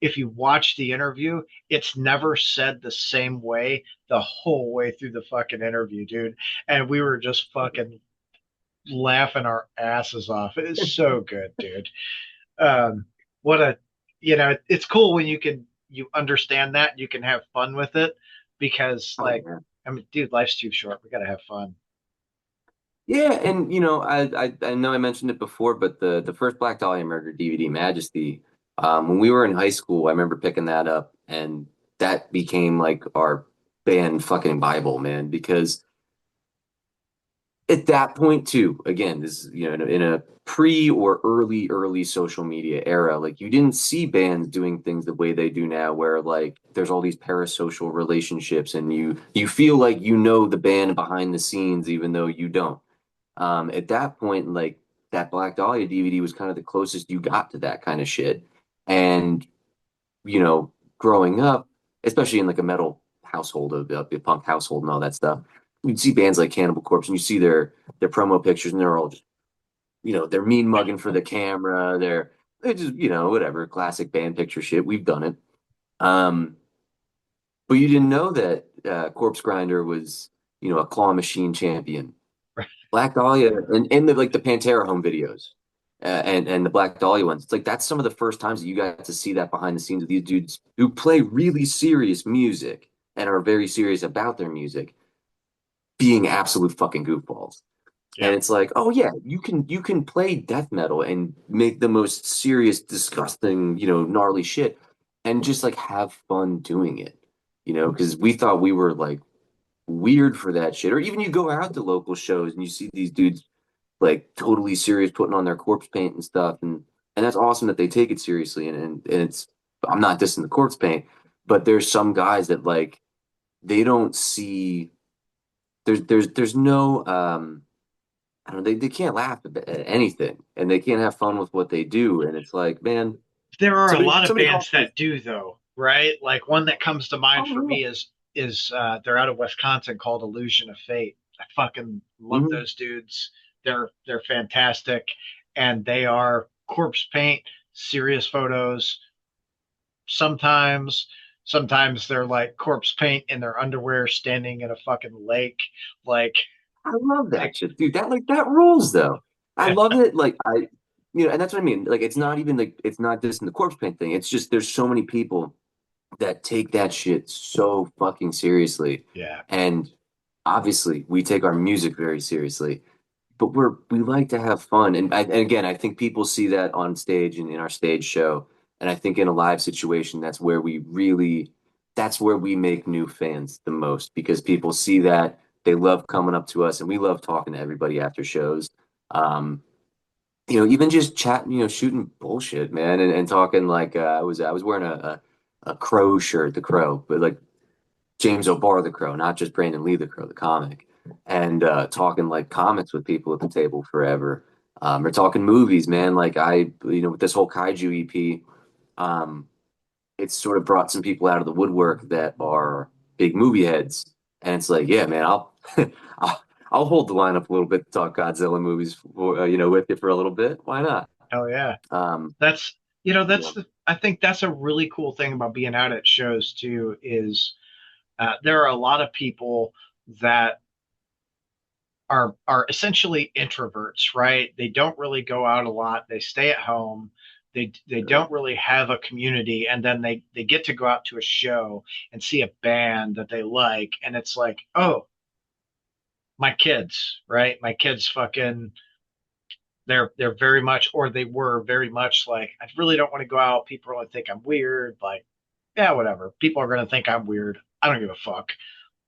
if you watch the interview, it's never said the same way the whole way through the fucking interview, dude. And we were just fucking laughing our asses off. It is so good, dude. Um, what a, it's cool when you understand that you can have fun with it because Oh like, yeah. I mean, dude, life's too short. We gotta have fun. Yeah, and I know I mentioned it before, but the first Black Dahlia Murder DVD, Majesty, when we were in high school, I remember picking that up, and that became like our band fucking Bible, man, because at that point too, again, this is in a pre or early social media era, like you didn't see bands doing things the way they do now, where like there's all these parasocial relationships, and you feel like you know the band behind the scenes, even though you don't. At that point, like that Black Dahlia DVD was kind of the closest you got to that kind of shit. And, growing up, especially in like a metal household, a punk household and all that stuff, you'd see bands like Cannibal Corpse and you see their promo pictures and they're all just, they're mean mugging for the camera. They're just, whatever, classic band picture shit. We've done it. Um, but you didn't know that Corpse Grinder was, a claw machine champion. Black Dahlia and the Pantera home videos, and the Black Dahlia ones. It's like that's some of the first times that you got to see that behind the scenes of these dudes who play really serious music and are very serious about their music being absolute fucking goofballs. And Yep. it's like, oh yeah, you can play death metal and make the most serious, disgusting, gnarly shit and just like have fun doing it. Because we thought we were like weird for that shit. Or even you go out to local shows and you see these dudes like totally serious putting on their corpse paint and stuff and that's awesome that they take it seriously and it's I'm not dissing the corpse paint, but there's some guys that like they don't see there's no I don't know, they can't laugh at anything and they can't have fun with what they do. And it's like, man, There are a lot of somebody called bands me. that do though, right? Like one that comes to mind for Oh me is they're out of Wisconsin called Illusion of Fate. I fucking yeah. love those dudes. They're fantastic, and they are corpse paint, serious photos. Sometimes sometimes they're like corpse paint in their underwear, standing in a fucking lake. Like I love like that shit, dude. That rules though. I love it. Like and that's what I mean. Like it's not even like it's not just in the corpse paint thing. It's just there's so many people that take that shit so fucking seriously. yeah, And obviously, we take our music very seriously, but we like to have fun. And again, I think people see that on stage and in our stage show. And I think in a live situation, that's where we make new fans the most because people see that they love coming up to us and we love talking to everybody after shows. Um, even just chatting, shooting bullshit, man, and talking like I was wearing a Crow shirt, the Crow, but like James O'Barr the Crow, not just Brandon Lee the Crow, the comic, and talking like comics with people at the table forever. Or talking movies, man. Like with this whole Kaiju EP, um, it's sort of brought some people out of the woodwork that are big movie heads, and it's like, yeah, man, I'll I'll hold the line up a little bit to talk Godzilla movies with you for a little bit. Why not? hell yeah. Um, That's yeah, I think that's a really cool thing about being out at shows too is there are a lot of people that are essentially introverts, right? They don't really go out a lot. They stay at home. They don't really have a community, and then they get to go out to a show and see a band that they like, and it's like, oh, my kids, right? My kids fucking they're very much, or they were very much like, I really don't want to go out. People are going to think I'm weird. Like, yeah, whatever. People are going to think I'm weird. I don't give a fuck.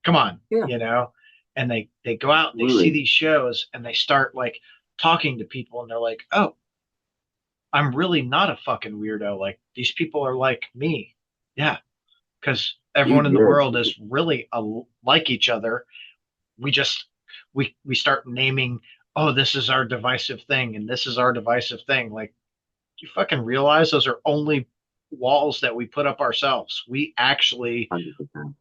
Come on, yeah, And they go out and they see absolutely. these shows and they start like talking to people and they're like, oh, I'm really not a fucking weirdo. Like these people are like me. Yeah, because everyone Dude, in the yeah, world is really like each other. We just we start naming, oh, this is our divisive thing and this is our divisive thing. Like you fucking realize those are only walls that we put up ourselves. We actually 100%.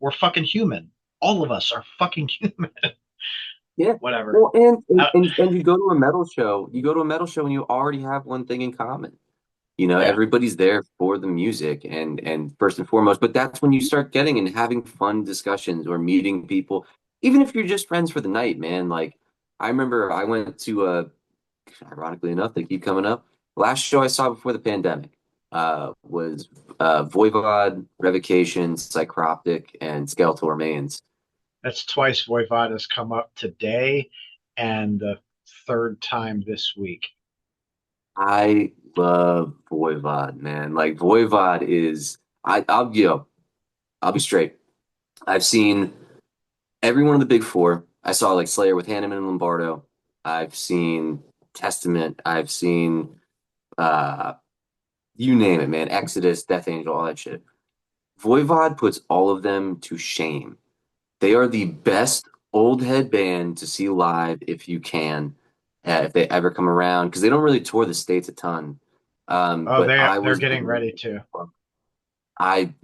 we're fucking human. All of us are fucking human. Yeah. Whatever. Well, and, and Uh, and and you go to a metal show and you already have one thing in common. yeah. Everybody's there for the music and first and foremost, but that's when you start getting and having fun discussions or meeting people, even if you're just friends for the night, man. Like I remember I went to ironically enough, they keep coming up. Last show I saw before the pandemic was Voivod, Revocation, Psychroptic, and Skeletal Remains. That's twice Voivod has come up today and the third time this week. I love Voivod, man. Like Voivod is I'll be straight. I've seen every one of the big four. I saw like Slayer with Hanneman and Lombardo. I've seen Testament. I've seen uh you name it, man. Exodus, Death Angel, all that shit. Voivod puts all of them to shame. They are the best old head band to see live if you can, if they ever come around, because they don't really tour the States a ton. Oh, But they're getting ready to. I've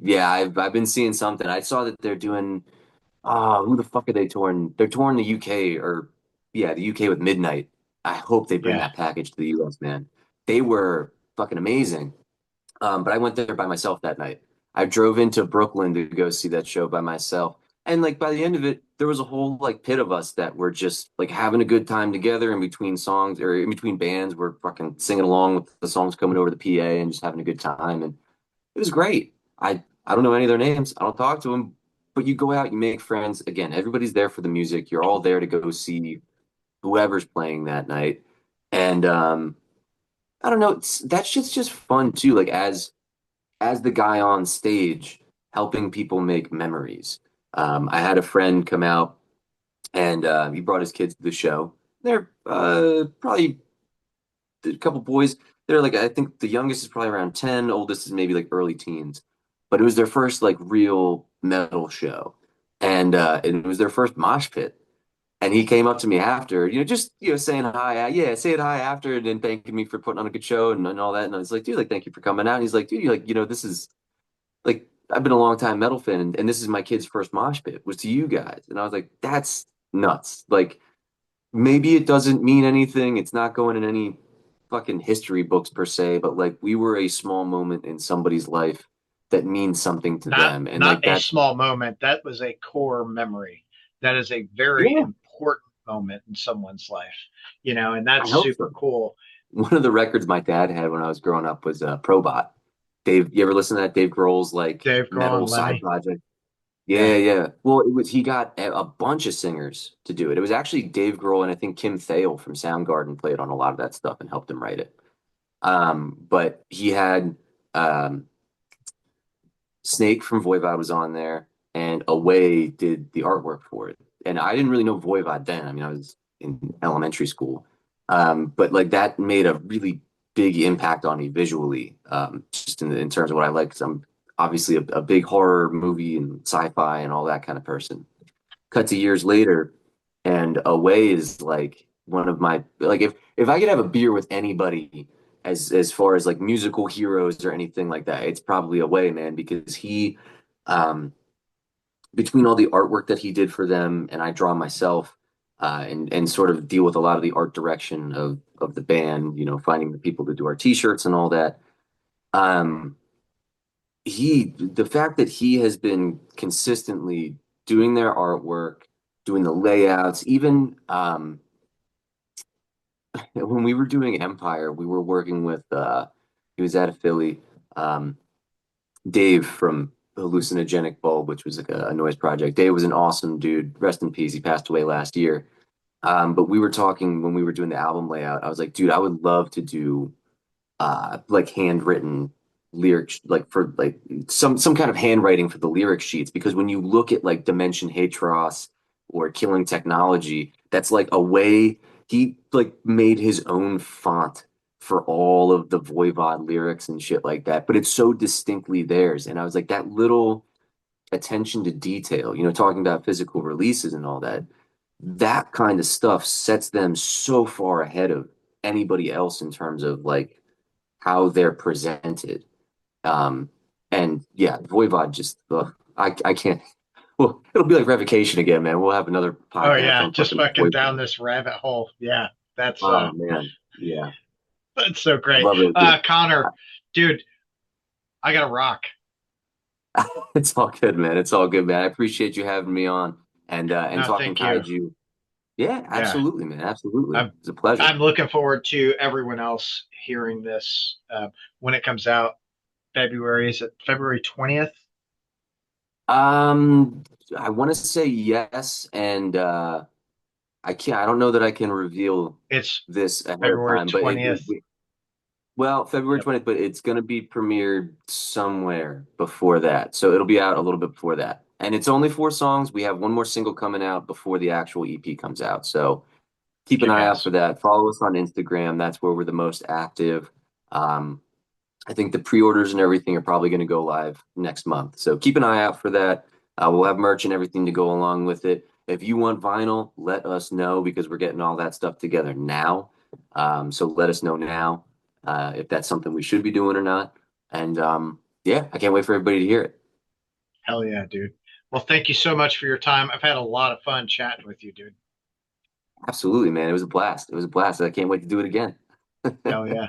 been seeing something. I saw that they're doing. Oh, who the fuck are they touring? They're touring the UK or yeah, the UK with Midnight. I hope they bring Yeah. that package to the US, man. They were fucking amazing. But I went there by myself that night. I drove into Brooklyn to go see that show by myself. And like by the end of it, there was a whole like pit of us that were just like having a good time together in between songs or in between bands. We're fucking singing along with the songs coming over the PA and just having a good time. And it was great. I don't know any of their names. I don't talk to them, but you go out, you make friends. Again, everybody's there for the music. You're all there to go see. whoever's playing that night. And I don't know, that shit's just fun too. Like as the guy on stage helping people make memories. I had a friend come out and he brought his kids to the show. They're probably a couple boys. They're like, I think the youngest is probably around 10, oldest is maybe like early teens. But it was their first like real metal show. And it was their first mosh pit. And he came up to me after, just saying hi, yeah, saying hi after, and then thanking me for putting on a good show and all that. And I was like, dude, like, thank you for coming out. And he's like, dude, you like, this is like, I've been a long time metal fan, and this is my kid's first mosh pit was to you guys. And I was like, that's nuts. Like, maybe it doesn't mean anything. It's not going in any fucking history books per se, but like, we were a small moment in somebody's life that means something to Not them. And not like, a that's, small moment. That was a core memory. That is a very yeah, important moment in someone's life, and I that's hope super so. cool. One of the records my dad had when I was growing up was Probot. Dave, you ever listen to that Dave Grohl's like Dave Grohl metal and side Lemmy. project? Yeah. Yeah, yeah. Well, he got a bunch of singers to do it. It was actually Dave Grohl and I think Kim Thayil from Soundgarden played on a lot of that stuff and helped him write it. But he had um, Snake from Voivod was on there, and Away did the artwork for it. And I didn't really know Voivod then. I mean, I was in elementary school. But like that made a really big impact on me visually, just in terms of what I like. Because I'm obviously a big horror movie and sci-fi and all that kind of person. Cut to years later, and Away is like one of my like if I could have a beer with anybody as far as like musical heroes or anything like that, it's probably Away, man, because he um between all the artwork that he did for them and I draw myself and sort of deal with a lot of the art direction of the band, finding the people to do our t-shirts and all that. Um the fact that he has been consistently doing their artwork, doing the layouts, even when we were doing Empire, we were working with he was at a Philly, um, Dave from Hallucinogenic Bulb, which was like a noise project. Dave was an awesome dude. Rest in peace. He passed away last year. But we were talking when we were doing the album layout. I was like, dude, I would love to do like handwritten lyrics, like for like some kind of handwriting for the lyric sheets, because when you look at like Dimension Hatros or Killing Technology, that's like a way he like made his own font for all of the Voivod lyrics and shit like that, but it's so distinctly theirs. And I was like, that little attention to detail, talking about physical releases and all that, that kind of stuff sets them so far ahead of anybody else in terms of like how they're presented. Um, and yeah, Voivod just, I can't. Well, it'll be like revocation again, man. We'll have another Oh podcast yeah, on just fucking fucking down Voivod. this rabbit hole. Yeah, that's Oh man, yeah, that's so I great. love it. Dude. Connor, dude, I gotta rock. It's all good, man. It's all good, man. I appreciate you having me on and No, talking thank you. kaiju. Yeah, Yeah, absolutely, man. Absolutely. I'm It's a pleasure. I'm looking forward to everyone else hearing this when it comes out. February, is it February 20th? Um, I want to say yes, and I don't know that I can reveal It's this ahead of February time, but 20th. well, February Yep. 20th, but it's going to be premiered somewhere before that. So it'll be out a little bit before that. And it's only 4 songs. We have one more single coming out before the actual EP comes out. So keep an Kick eye out for ass. that. Follow us on Instagram. That's where we're the most active. Um, I think the pre-orders and everything are probably going to go live next month. So keep an eye out for that. We'll have merch and everything to go along with it. If you want vinyl, let us know because we're getting all that stuff together now. So let us know now if that's something we should be doing or not. And yeah, I can't wait for everybody to hear it. Hell yeah, dude. Well, thank you so much for your time. I've had a lot of fun chatting with you, dude. Absolutely, man. It was a blast. It was a blast. I can't wait to do it again. Hell yeah.